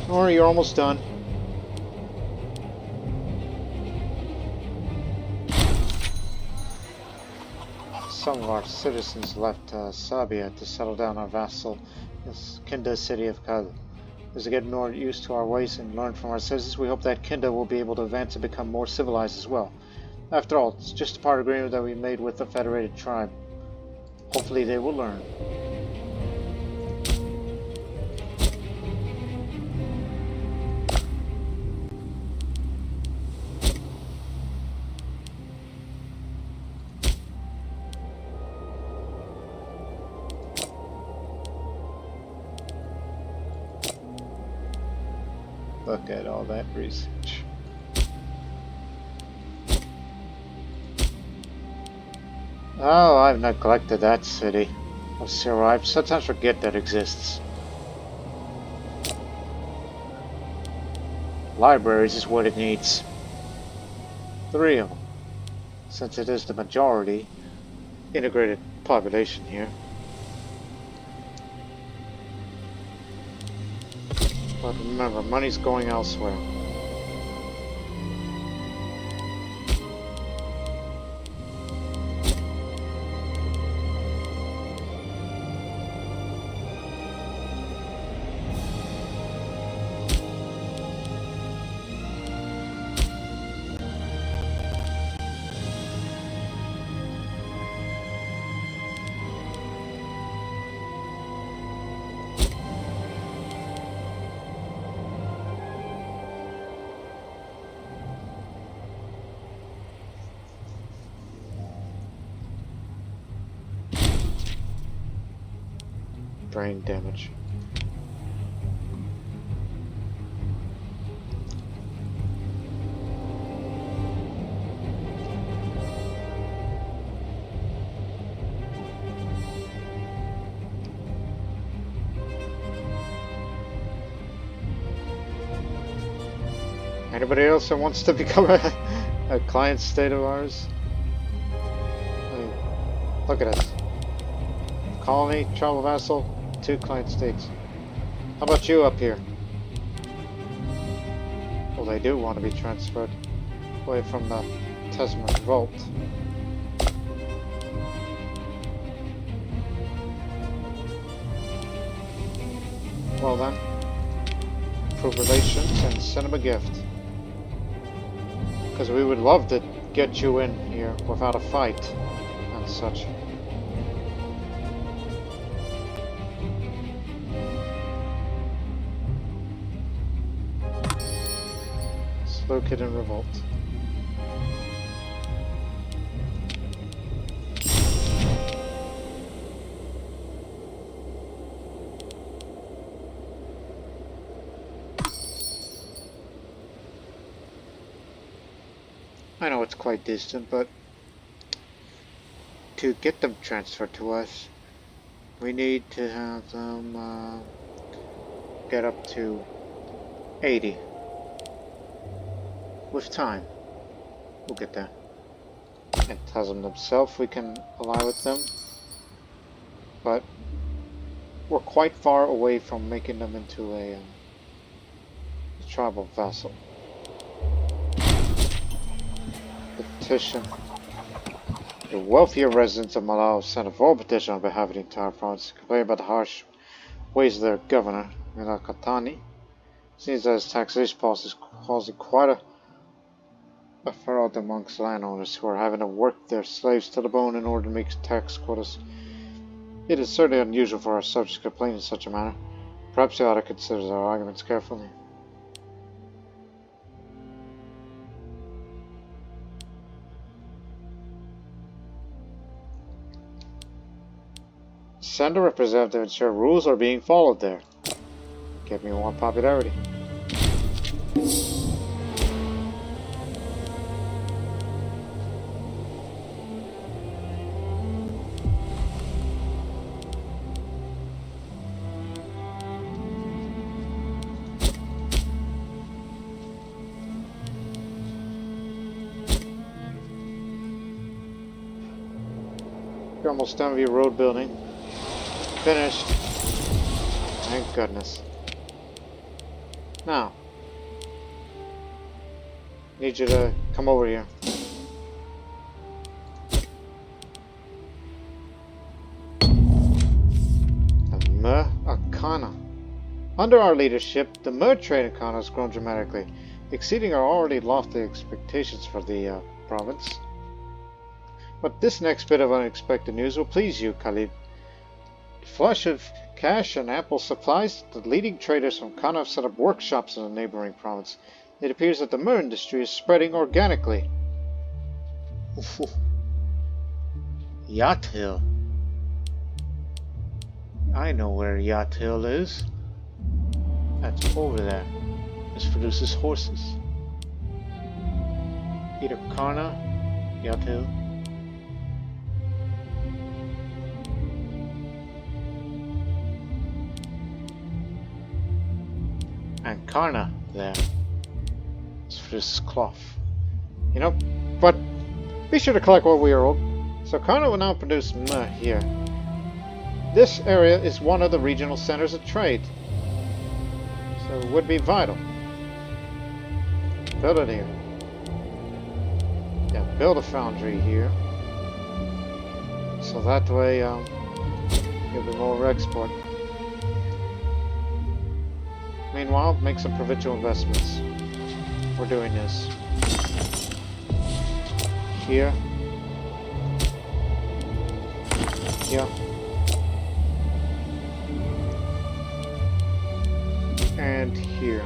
Or you're almost done. Some of our citizens left Saba to settle down our vassal, Kinda's city of Kal. As they get more used to our ways and learn from our citizens, we hope that Kinda will be able to advance and become more civilized as well. After all, it's just a part of agreement that we made with the Federated Tribe. Hopefully they will learn. Look at all that research. Oh, I've neglected that city. Oh, sir, I sometimes forget that exists. Libraries is what it needs. 3 of them, since it is the majority integrated population here. But remember, money's going elsewhere. Brain damage. Anybody else that wants to become a client state of ours? I mean, look at us. Colony, travel vassal, 2 client states. How about you up here? Well, they do want to be transferred away from the Tesman Revolt. Well then, improve relations and send them a gift. Because we would love to get you in here without a fight and such. Slow Kid in Revolt. I know it's quite distant, but to get them transferred to us, we need to have them get up to 80. With time, we'll get there. And Tasm themselves we can ally with them, but we're quite far away from making them into a tribal vassal. Petition. The wealthier residents of Malao sent a full petition on behalf of the entire province, complaining about the harsh ways of their governor, Milakatani. Seems that his taxation policy is causing quite a furrow amongst landowners who are having to work their slaves to the bone in order to make tax quotas. It is certainly unusual for our subjects to complain in such a manner. Perhaps you ought to consider our arguments carefully. Send a representative to ensure rules are being followed there. Give me more popularity. You're almost done with your road building. Finished. Thank goodness. Now, need you to come over here. The Mer Arcana. Under our leadership, the Mer trade economy has grown dramatically, exceeding our already lofty expectations for the province. But this next bit of unexpected news will please you, Khalid. Flush of cash and ample supplies, the leading traders from Kana have set up workshops in the neighboring province. It appears that the Mer industry is spreading organically. Yacht Hill. I know where Yacht Hill is. That's over there. This produces horses. Either Kana, Yacht Hill. And Karna there. It's for this cloth. You know, but be sure to collect what we are owed. So Karna will now produce meh here. This area is one of the regional centers of trade. So it would be vital. Build it here. Yeah, build a foundry here. So that way, you'll be more export. Meanwhile, make some provincial investments. We're doing this. Here. Here. And here.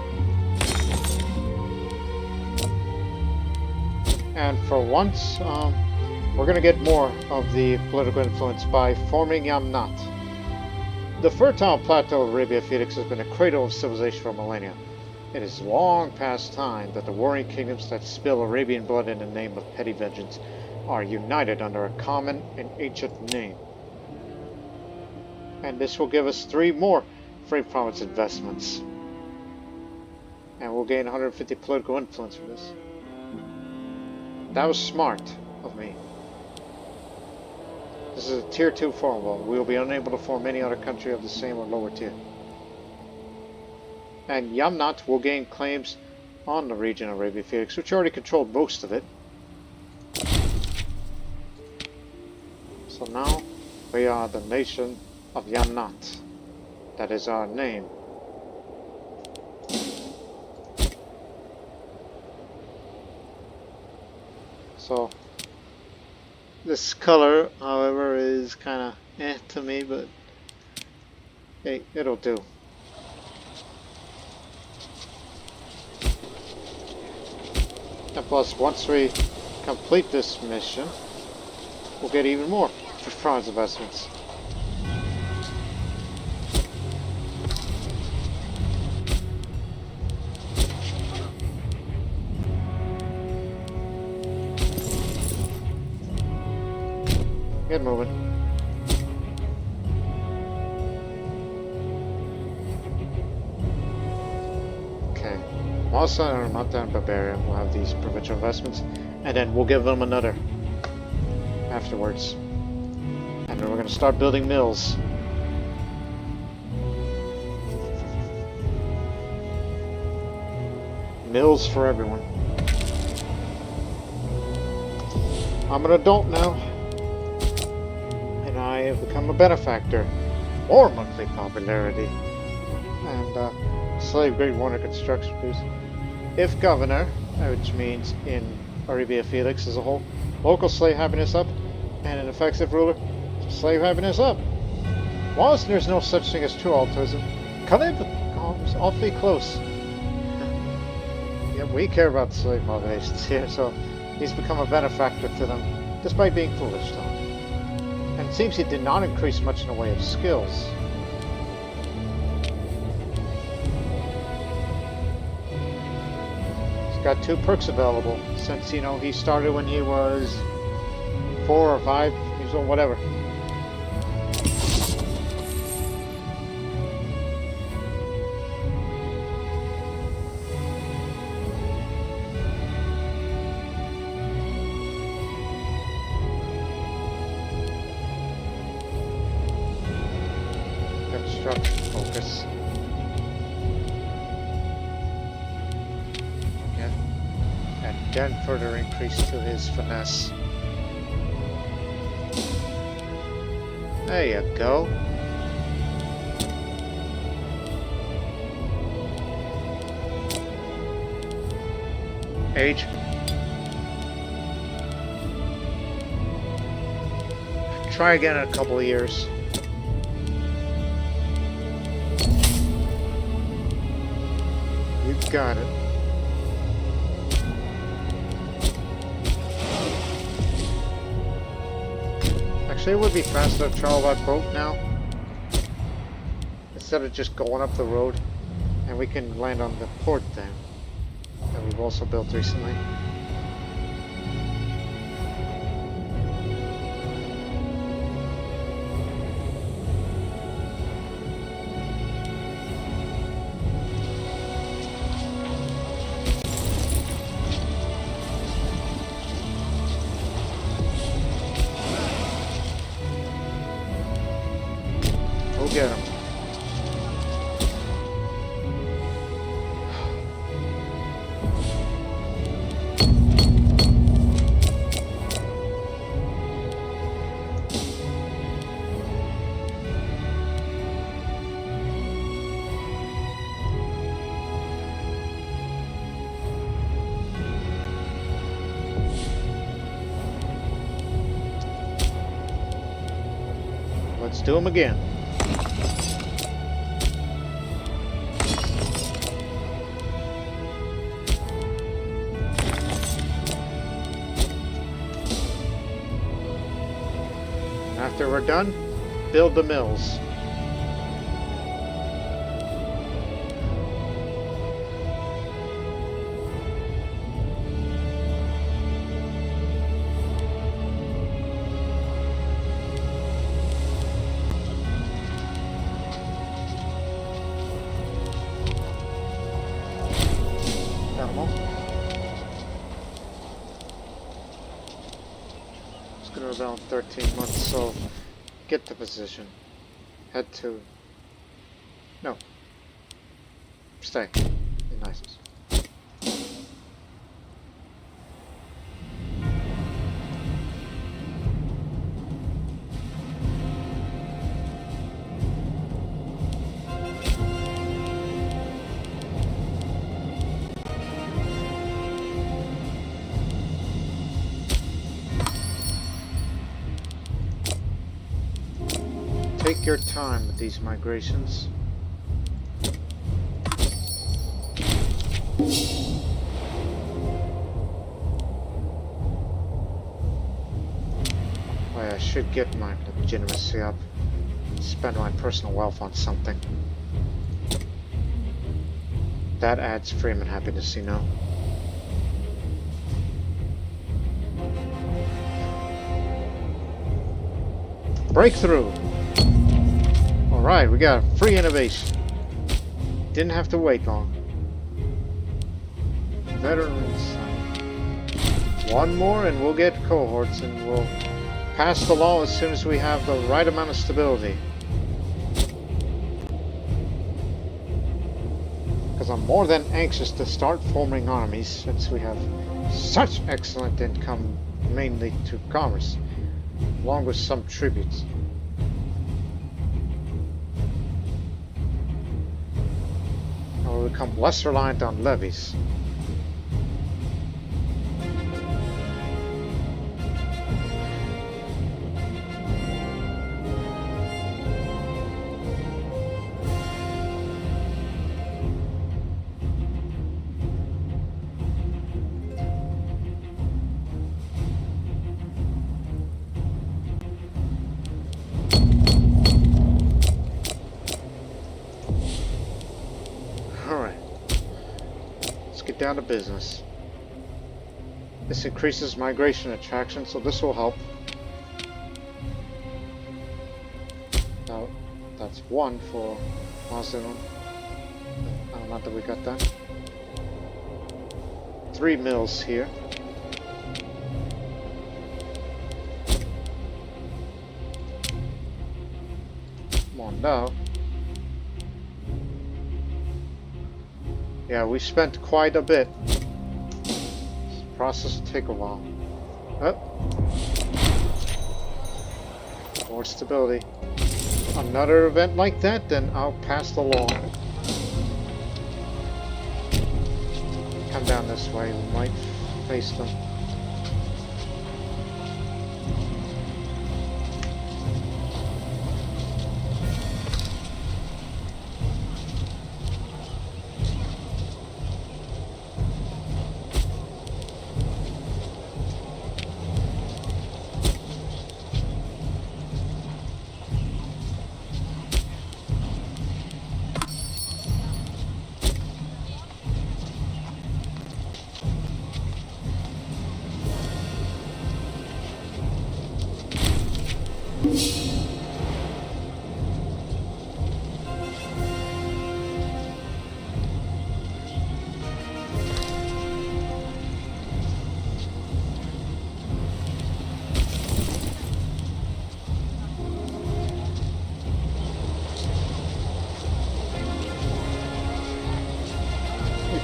And for once, we're going to get more of the political influence by forming Yamnat. The fertile plateau of Arabia Felix has been a cradle of civilization for millennia. It is long past time that the warring kingdoms that spill Arabian blood in the name of petty vengeance are united under a common and ancient name. And this will give us 3 more free province investments. And we'll gain 150 political influence for this. That was smart of me. This is a tier 2 formula. We will be unable to form any other country of the same or lower tier. And Yamnat will gain claims on the region of Arabia Felix, which already controlled most of it. So now we are the nation of Yamnat. That is our name. So this color, however, is kind of to me, but hey, it'll do. And plus, once we complete this mission, we'll get even more for France investments. Get moving. Okay. Also, I'm not done Barbarian. We'll have these provincial investments, and then we'll give them another afterwards. And then we're going to start building mills. Mills for everyone. I'm an adult now. I have become a benefactor. More monthly popularity. And slave grade 1 of construction boost. If governor, which means in Arabia Felix as a whole, local slave happiness up, and an effective ruler, slave happiness up. Whilst there's no such thing as true altruism, Khalid comes awfully close. Yeah, we care about slave motivations here, so he's become a benefactor to them, despite being foolish though. And it seems he did not increase much in the way of skills. He's got 2 perks available since, you know, he started when he was 4 or 5 years old, whatever. Focus. Yeah. And then further increase to his finesse. There you go. Age. Try again in a couple of years. Got it. Actually, it would be faster to travel by boat now, instead of just going up the road, and we can land on the port then, that we've also built recently. get him. Let's do them again. After we're done, build the mills. Around 13 months, so get the position. Head to... No. Stay. Be nice. Take your time with these migrations. Boy, I should get my legitimacy up. Spend my personal wealth on something. That adds freedom and happiness, you know. Breakthrough! Alright, we got a free innovation. Didn't have to wait long. Veterans. One more and we'll get cohorts and we'll pass the law as soon as we have the right amount of stability. Because I'm more than anxious to start forming armies since we have such excellent income mainly to commerce, along with some tributes. We'll become less reliant on levies. Down to business. This increases migration attraction, so this will help. Now, that's one for Mazdanon. Not that we got that. 3 mills here. Come on now. Yeah, we spent quite a bit. This process will take a while. Oh. More stability. Another event like that, then I'll pass the law. Come down this way, we might face them.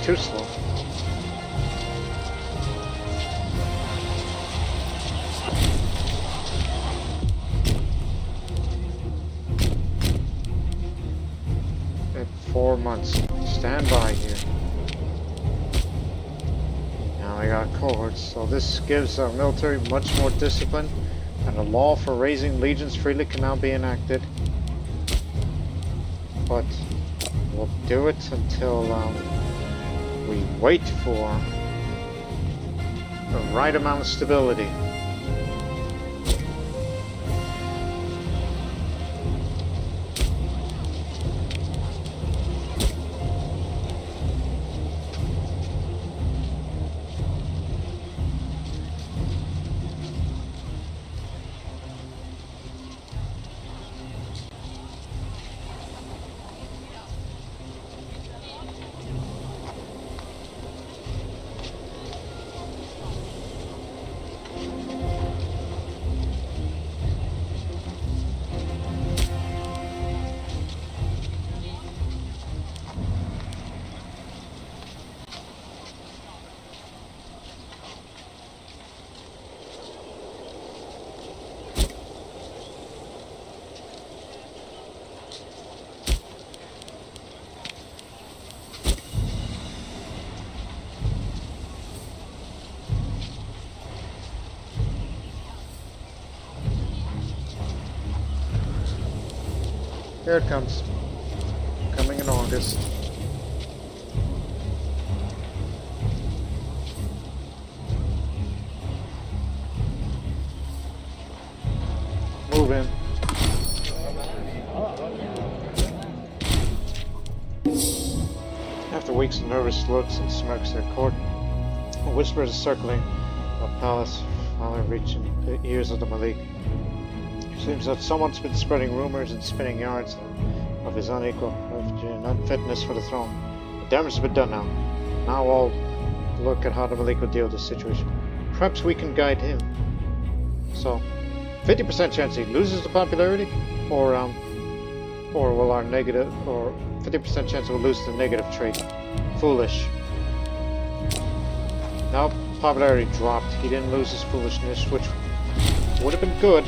too slow. At 4 months. Stand by here. Now we got cohorts, so this gives our military much more discipline, and a law for raising legions freely can now be enacted. But we'll do it until we wait for the right amount of stability. Here it comes. Coming in August. Move in. After weeks of nervous looks and smirks at court, whispers are circling the palace while reaching the ears of the Malik. Seems that someone's been spreading rumors and spinning yards of his unequal and unfitness for the throne. The damage has been done now. Now I'll look at how the Malik will deal with this situation. Perhaps we can guide him. So, 50% chance he loses the popularity, or will our negative, or 50% chance we'll lose the negative trait. Foolish. Now popularity dropped. He didn't lose his foolishness, which would have been good.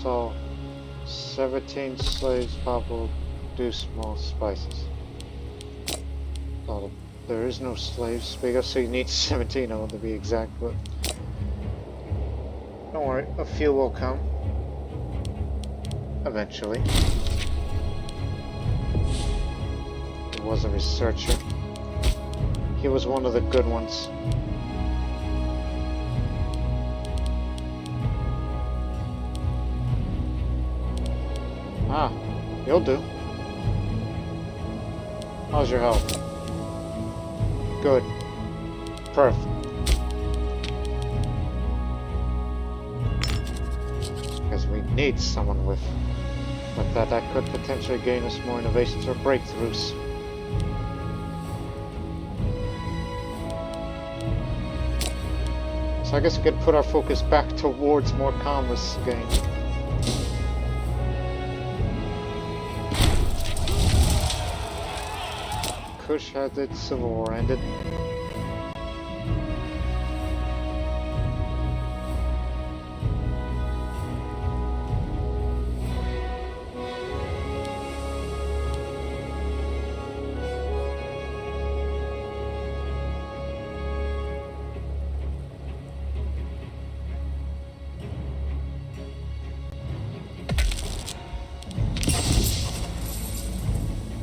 So, 17 slaves probably produce more spices. Well, there is no slaves, so you need 17 of them to be exact, but don't worry, a few will come. Eventually. He was a researcher. He was one of the good ones. Ah, you'll do. How's your health? Good. Perfect. Because we need someone with that could potentially gain us more innovations or breakthroughs. So I guess we could put our focus back towards more commerce gain. Kush had its civil war ended.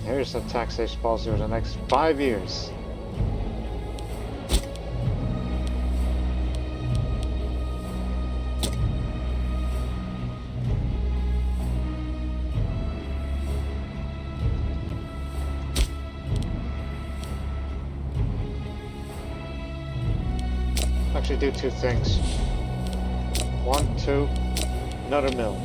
Here's the taxation policy for the next 5 years. Actually do 2 things. 1, 2, another mill.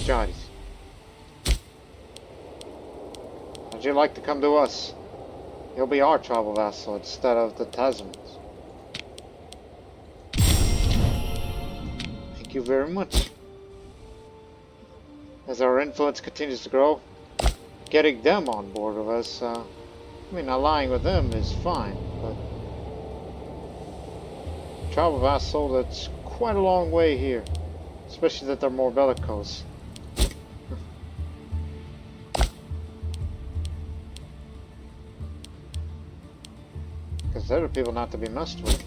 Johnny, would you like to come to us? You'll be our tribal vassal instead of the Tasmans. Thank you very much. As our influence continues to grow, getting them on board with us, I mean, allying with them is fine, but tribal vassal, that's quite a long way here, especially that they're more bellicose. Because they're the people not to be messed with.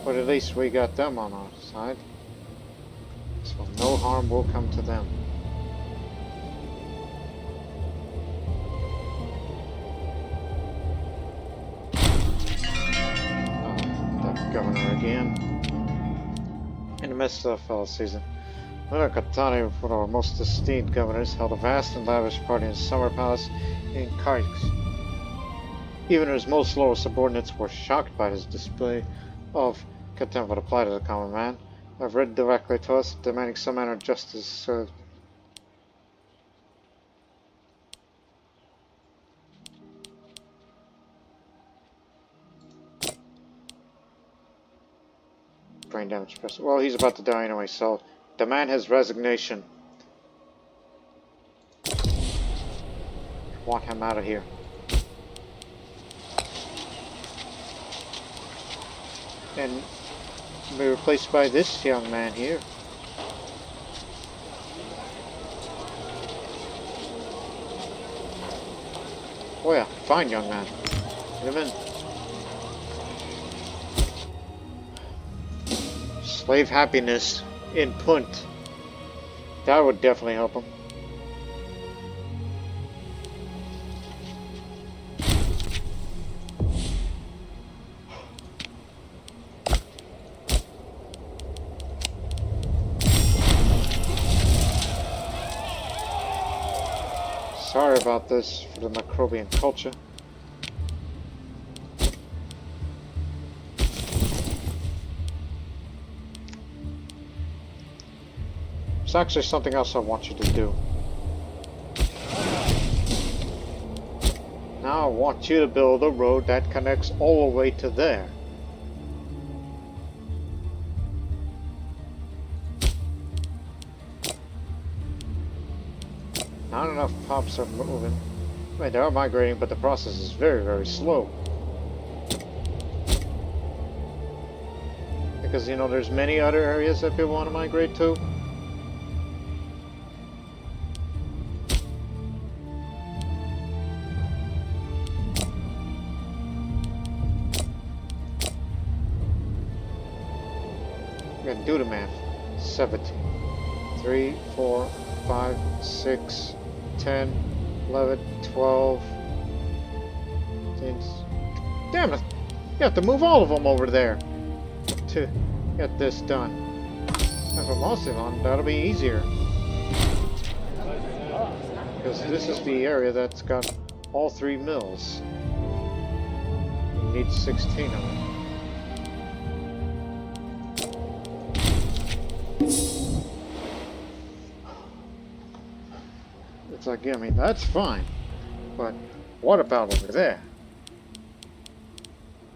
But at least we got them on our side. So no harm will come to them. That governor again. In the midst of the fall season, Lord Katani, one of our most esteemed governors, held a vast and lavish party in his summer palace in Karix. Even his most loyal subordinates were shocked by his display of contempt that applied to the common man. I've read directly to us, demanding some manner of justice served. Brain damage. Well, he's about to die anyway, so demand his resignation. Want him out of here. And be replaced by this young man here. Oh yeah, fine young man. Get him in. Slave happiness in Punt. That would definitely help him. Sorry about this for the Macrobian culture. There's actually something else I want you to do. Now I want you to build a road that connects all the way to there. Not enough pops are moving. I mean, they are migrating, but the process is very, very slow. Because, you know, there's many other areas that people want to migrate to. Do the math. 17. 3, 4, 5, 6, 10, 11, 12. 10. Damn it! You have to move all of them over there to get this done. If I'm on, that'll be easier. Because this is the area that's got all 3 mills. You need 16 of them. It's like, I mean, that's fine. But what about over there?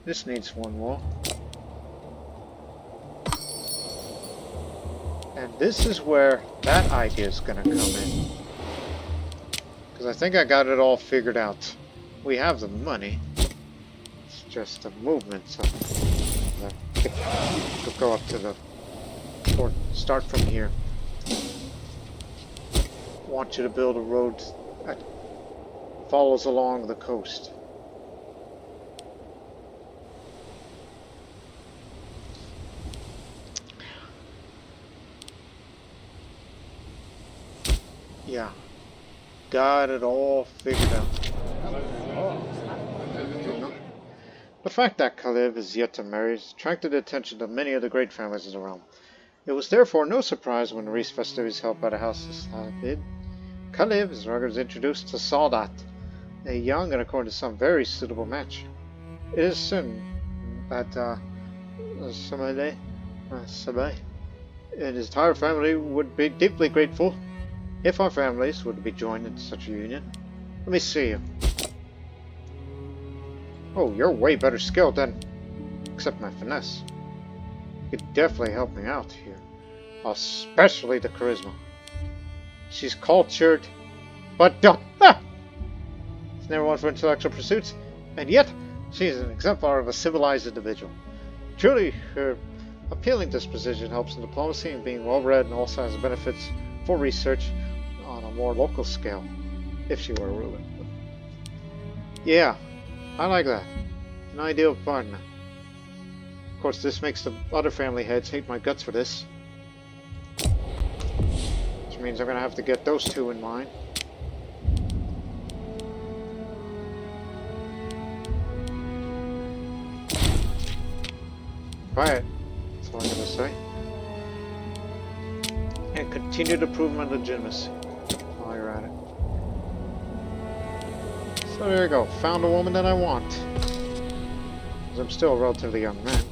This needs 1 more. And this is where that idea is going to come in. Because I think I got it all figured out. We have the money. It's just the movement. So go up to the... or start from here. I want you to build a road that follows along the coast. Yeah, got it all figured out. The fact that Khalib is yet to marry has attracted the attention of many of the great families of the realm. It was therefore no surprise when the Reese festivities held by the house of Salabid. Khalib is regularly introduced to Sadat, a young and according to some very suitable match. It is certain that Saba and his entire family would be deeply grateful if our families would be joined in such a union. Let me see you. Oh, you're way better skilled than... except my finesse. You could definitely help me out here. Especially the charisma. She's cultured, but dumb. She's never one for intellectual pursuits, and yet she is an exemplar of a civilized individual. Truly, her appealing disposition helps in diplomacy and being well-read and all sides of benefits for research on a more local scale, if she were a ruler. Yeah, I like that. An ideal partner. Of course, this makes the other family heads hate my guts for this. Which means I'm going to have to get those 2 in line. Quiet. That's all I'm going to say. And continue to prove my legitimacy while you're at it. So there you go. Found a woman that I want. Because I'm still a relatively young man.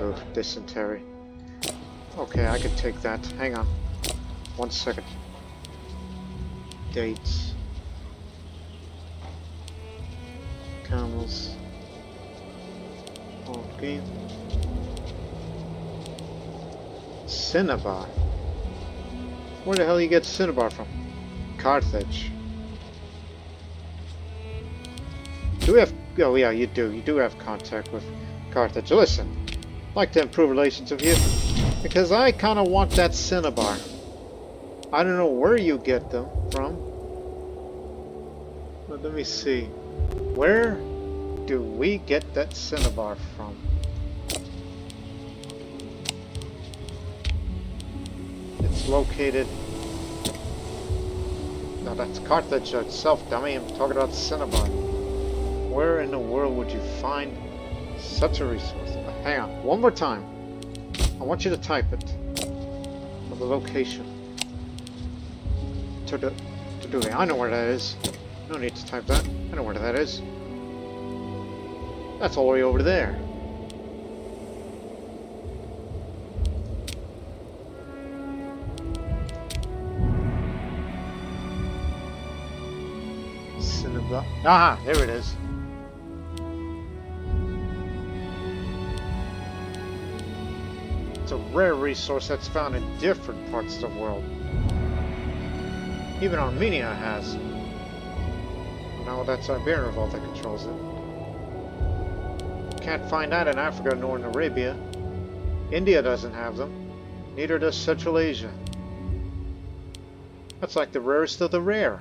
Oh, dysentery. Okay, I can take that. Hang on. 1 second. Dates. Camels. Okay. Cinnabar. Where the hell you get Cinnabar from? Carthage. Do we have... oh yeah, you do. You do have contact with Carthage. Listen, I'd like to improve relations with you, because I kind of want that Cinnabar. I don't know where you get them from, but let me see. Where do we get that Cinnabar from? It's located... no, that's Carthage itself, dummy. I'm talking about Cinnabar. Where in the world would you find such a resource? Hang on, one more time. I want you to type it. For the location. I know where that is. No need to type that. I know where that is. That's all the way over there. Cinnabar. Aha, there it is. It's a rare resource that's found in different parts of the world. Even Armenia has. Now that's Iberian Revolt that controls it. Can't find that in Africa nor in Arabia. India doesn't have them. Neither does Central Asia. That's like the rarest of the rare.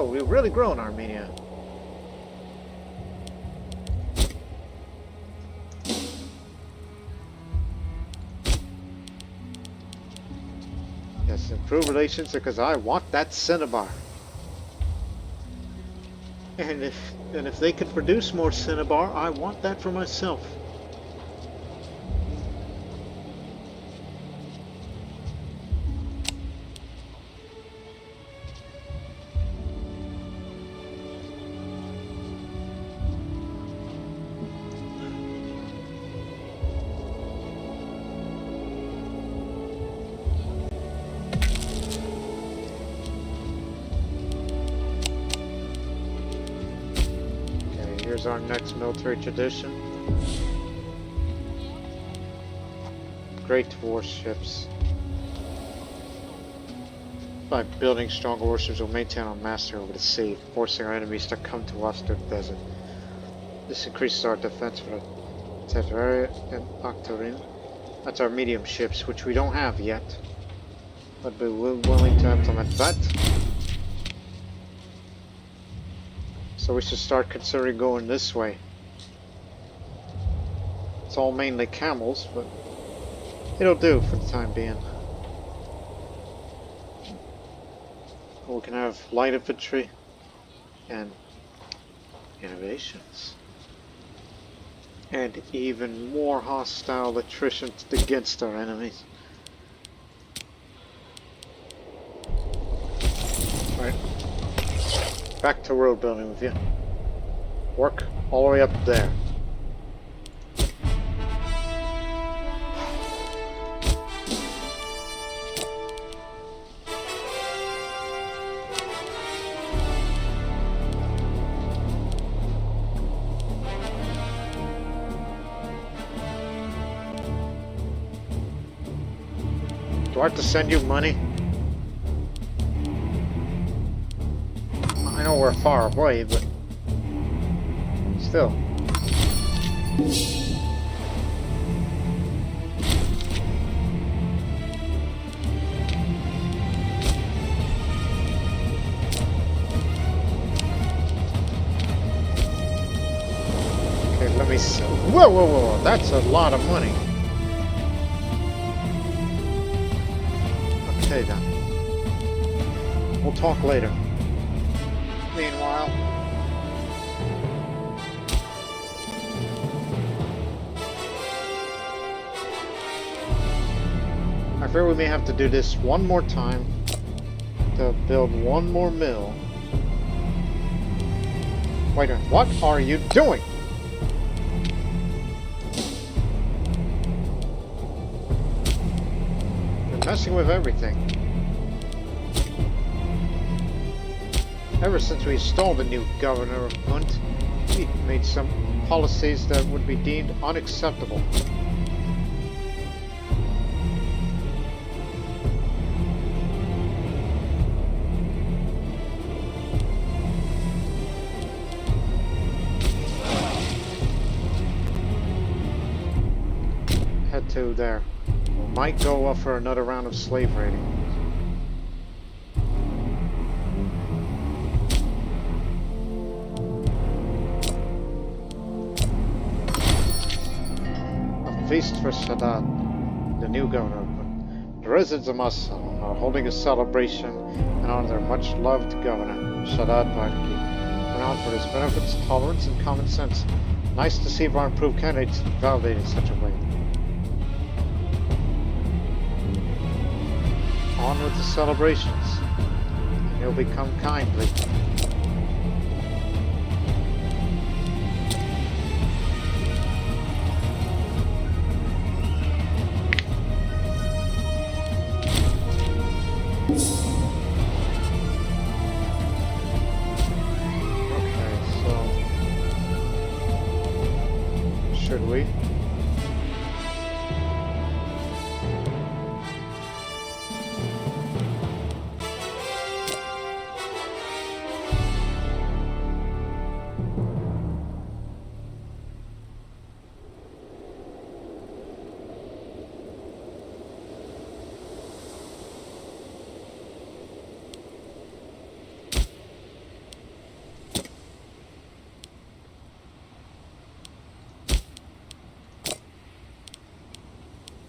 grow. We'll really grow in Armenia. Yes, improve relations because I want that cinnabar. And if they can produce more cinnabar, I want that for myself. Here's our next military tradition. Great warships. By building stronger warships, we'll maintain our mastery over the sea, forcing our enemies to come to us through the desert. This increases our defense for the Tetraria and Octarine. That's our medium ships, which we don't have yet. But we're willing to implement that. So we should start considering going this way. It's all mainly camels, but it'll do for the time being. We can have light infantry and innovations. And even more hostile attrition against our enemies. Right. Back to road building with you. Work all the way up there. Do I have to send you money? I know we're far away, but still. Okay, let me see. Whoa, whoa, whoa, that's a lot of money. Okay then. We'll talk later. Meanwhile, I fear we may have to do this one more time to build one more mill. Wait a minute, what are you doing? You're messing with everything. Ever since we installed the new governor of Punt, he made some policies that would be deemed unacceptable. Head to there. We might go up for another round of slave raiding. Feast for Shaddad, the new governor of Punt. The residents of Masal are holding a celebration in honor of their much-loved governor, Shaddad Barki, renowned for his benefits, tolerance, and common sense. Nice to see our improved candidates validated in such a way. On with the celebrations, and you'll become kindly. Should we?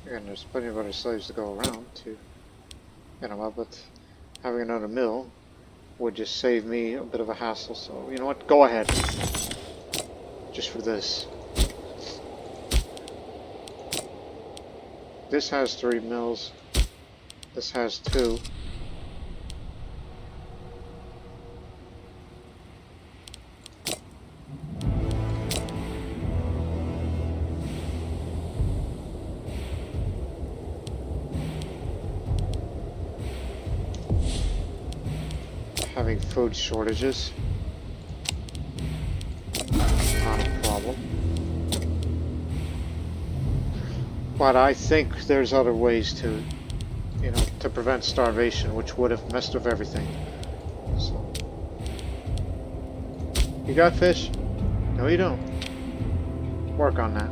And there's plenty of other slaves to go around to get them up, but having another mill would just save me a bit of a hassle. So, you know what? Go ahead. Just for this. This has 3 mills. This has 2. Having food shortages. Not a problem. But I think there's other ways to, you know, to prevent starvation, which would have messed with everything. So. You got fish? No, you don't. Work on that.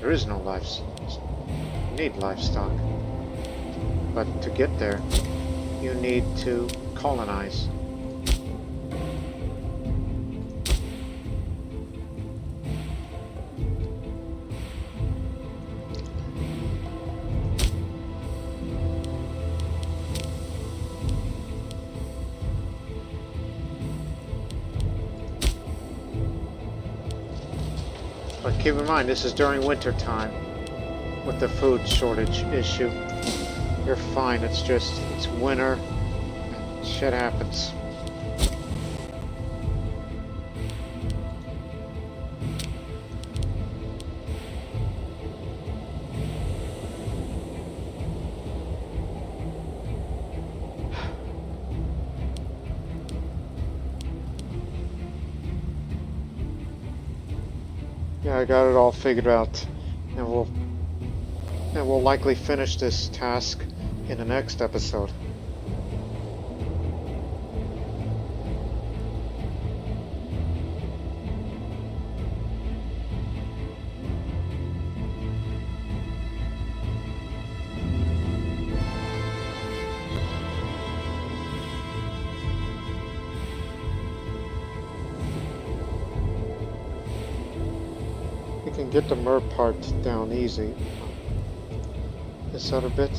There is no livestock. You need livestock. But to get there, you need to colonize. But keep in mind, this is during winter time with the food shortage issue. You're fine, it's just, it's winter, and shit happens. Yeah, I got it all figured out, and we'll likely finish this task in the next episode. You can get the mer part down easy. This other bit.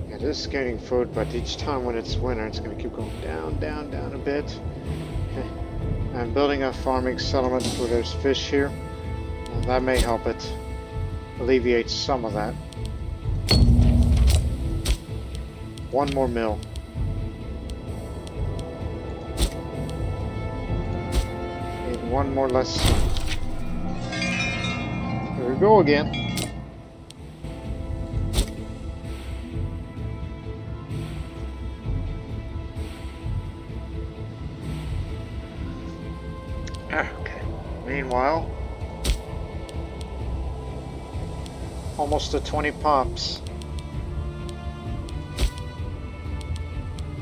It is gaining food, but each time when it's winter, it's going to keep going down, down, down a bit. Okay. I'm building a farming settlement where there's fish here. And that may help it alleviate some of that. One more mill. Need one more less sun. Here we go again. Okay. Meanwhile, almost to 20 pops.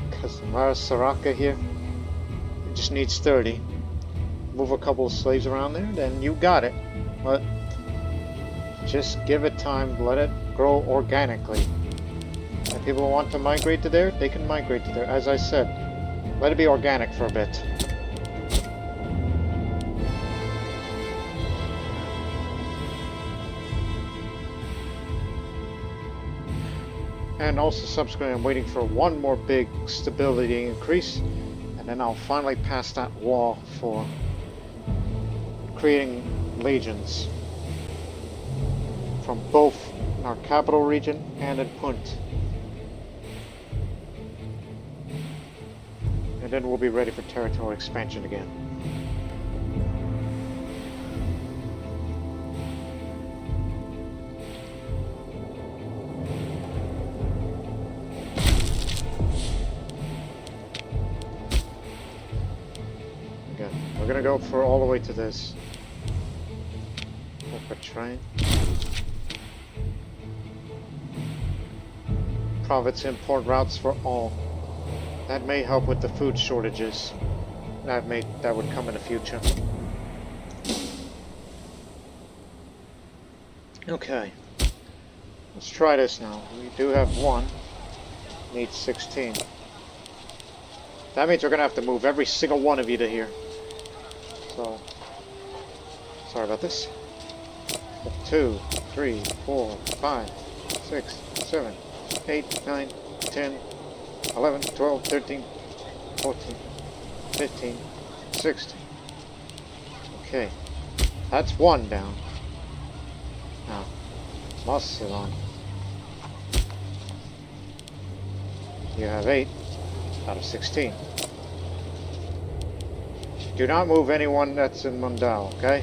Because the Mara Saraka here, it just needs 30. Move a couple of slaves around there, then you got it. But just give it time, let it grow organically. If people want to migrate to there, they can migrate to there. As I said, let it be organic for a bit. And also subsequently, I'm waiting for one more big stability increase, and then I'll finally pass that wall for creating legions from both our capital region and in Punt. And then we'll be ready for territory expansion again. We're gonna go for all the way to this. Open train. Province import routes for all. That may help with the food shortages. That would come in the future. Okay. Let's try this now. We do have 1. Needs 16. That means we're gonna have to move every single one of you to here. So, sorry about this. 2, 3, 4, 5, 6, 7, 8, 9, 10, 11, 12, 13, 14, 15, 16. Okay. That's 1 down. Now, Macedon. You have 8 out of 16. Do not move anyone that's in Mundal, okay?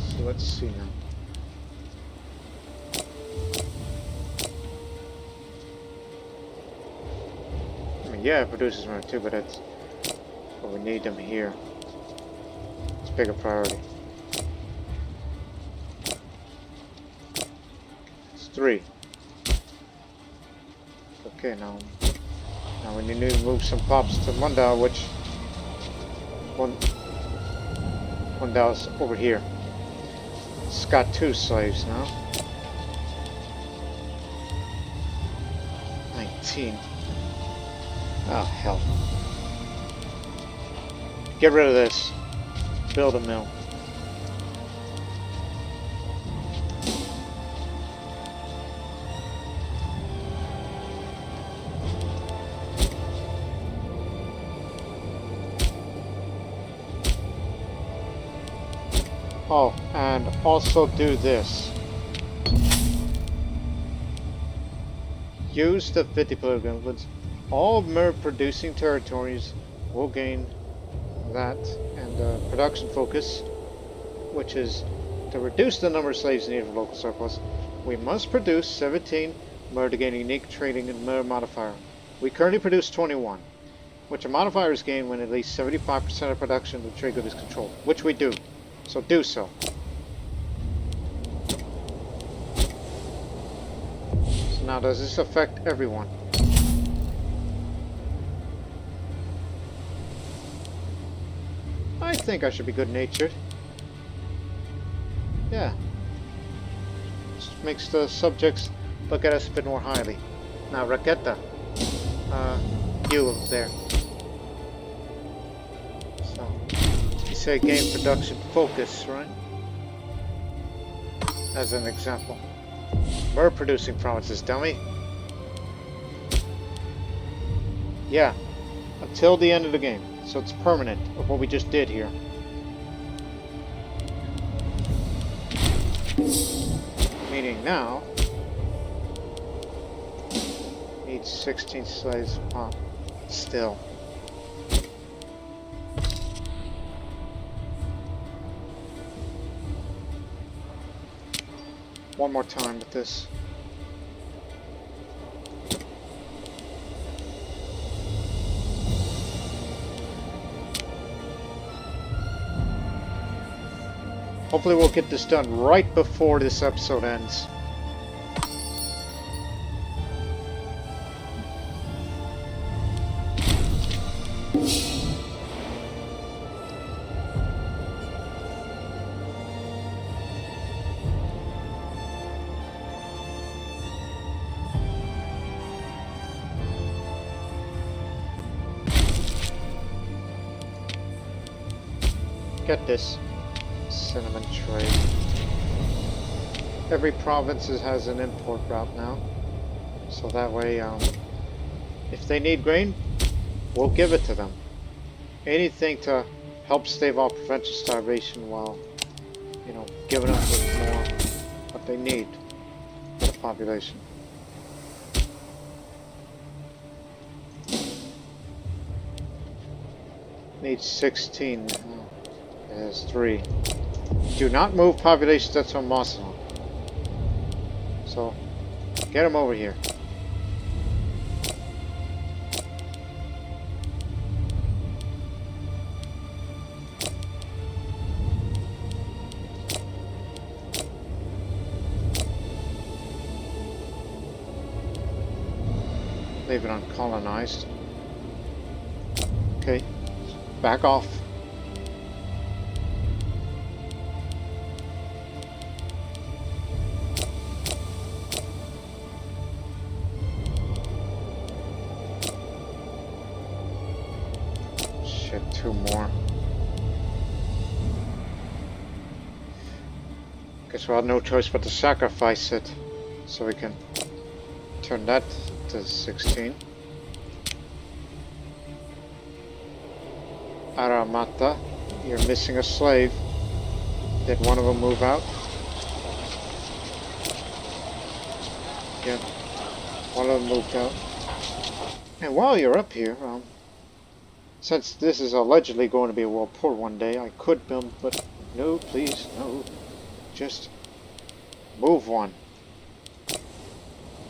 So let's see now. I mean, yeah, it produces more too, but it's... But we need them here. It's a bigger priority. It's 3. Okay, now we need to move some pops to Mundal, which Mundal's over here. It's got 2 slaves now. 19. Oh hell. Get rid of this. Build a mill. Oh, and also do this. Use the 50 political influence. All mer producing territories will gain that, and production focus, which is to reduce the number of slaves needed for local surplus. We must produce 17 mer to gain a unique trading and mer modifier. We currently produce 21, which a modifier is gained when at least 75% of production of the trade good is controlled, which we do. So do so. So now does this affect everyone? I think I should be good-natured. Yeah. This makes the subjects look at us a bit more highly. Now, Raketa. You over there. So, you say gain production focus, right? As an example. We're producing provinces, dummy. Yeah. Until the end of the game. So it's permanent of what we just did here. Meaning now, needs 16 slaves pop. Still. One more time with this. Hopefully we'll get this done right before this episode ends. Get this. Cinnamon trade. Every province has an import route now, so that way if they need grain, we'll give it to them. Anything to help stave off provincial starvation while, you know, giving them more what they need for the population. Needs 16. It has 3. Do not move populations that's on Macedon. So, get them over here. leave it uncolonized. Okay, back off. Shit, 2 more. Guess we'll have no choice but to sacrifice it, so we can turn that to 16. Aramata, you're missing a slave. Did one of them move out? Yeah, one of them moved out. And while you're up here, since this is allegedly going to be a world port one day, I could build, but no, please, no. Just move one.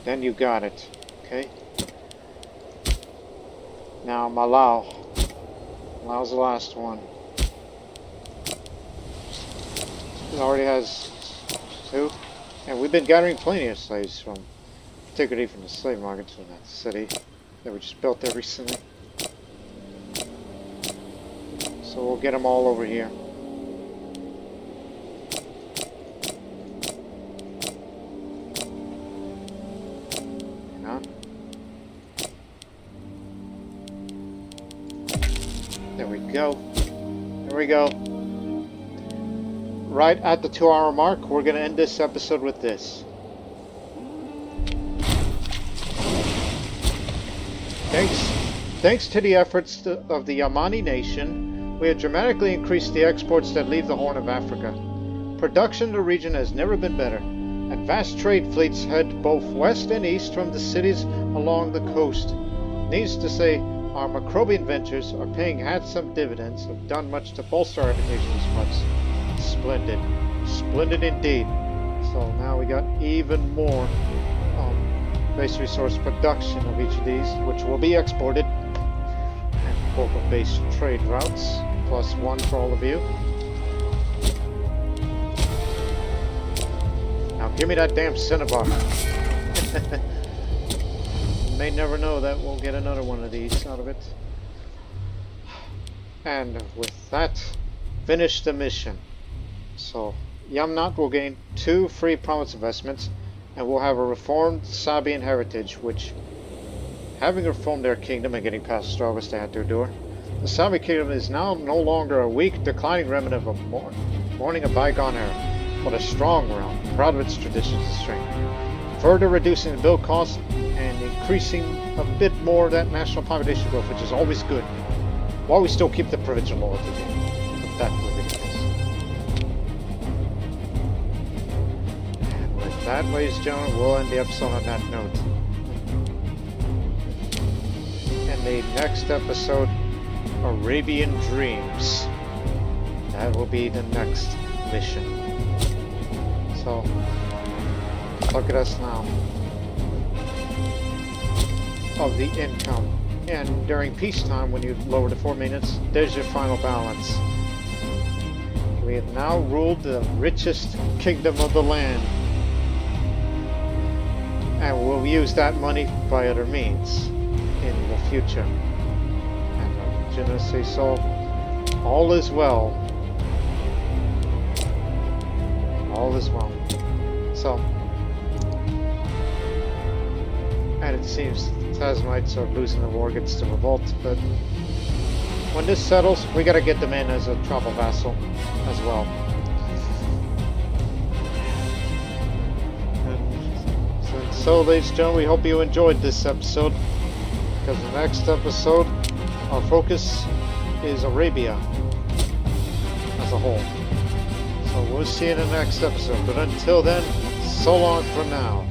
Then you got it. Okay? Now Malau. Malau's the last one. It already has 2. And we've been gathering plenty of slaves from, particularly from the slave markets from that city that we just built there recently. So we'll get them all over here. There we go. There we go. Right at the 2-hour mark, we're going to end this episode with this. Thanks to the efforts of the Yamani nation, we have dramatically increased the exports that leave the Horn of Africa. Production in the region has never been better, and vast trade fleets head both west and east from the cities along the coast. Needless to say, our Macrobian ventures are paying handsome dividends and have done much to bolster our reputation these parts. Splendid. Splendid indeed. So now we got even more base resource production of each of these, which will be exported. And local base trade routes, +1 for all of you. Now give me that damn cinnabar. May never know that we'll get another one of these out of it. And with that, finish the mission. So Yamnat will gain 2 free province investments, and we'll have a reformed Sabian heritage, which, having reformed their kingdom and getting past the struggles they had to endure, the Sabi kingdom is now no longer a weak, declining remnant of a mourning a bygone era, but a strong realm, proud of its traditions and strength, further reducing the build costs and increasing a bit more of that national population growth, which is always good, while we still keep the provincial loyalty game. But that will be the case. And with that, ladies and gentlemen, we'll end the episode on that note. And the next episode, Arabian Dreams. That will be the next mission. So, look at us now. Of the income, and during peacetime, when you lower to 4 minutes, there's your final balance. We have now ruled the richest kingdom of the land, and we'll use that money by other means in the future. And je ne sais so, all is well. All is well. So, and it seems Tasmites are losing the war against the revolt, but when this settles, we gotta get them in as a tribal vassal as well. And so, ladies and gentlemen, we hope you enjoyed this episode, because the next episode, our focus is Arabia as a whole. So we'll see you in the next episode, but until then, so long for now.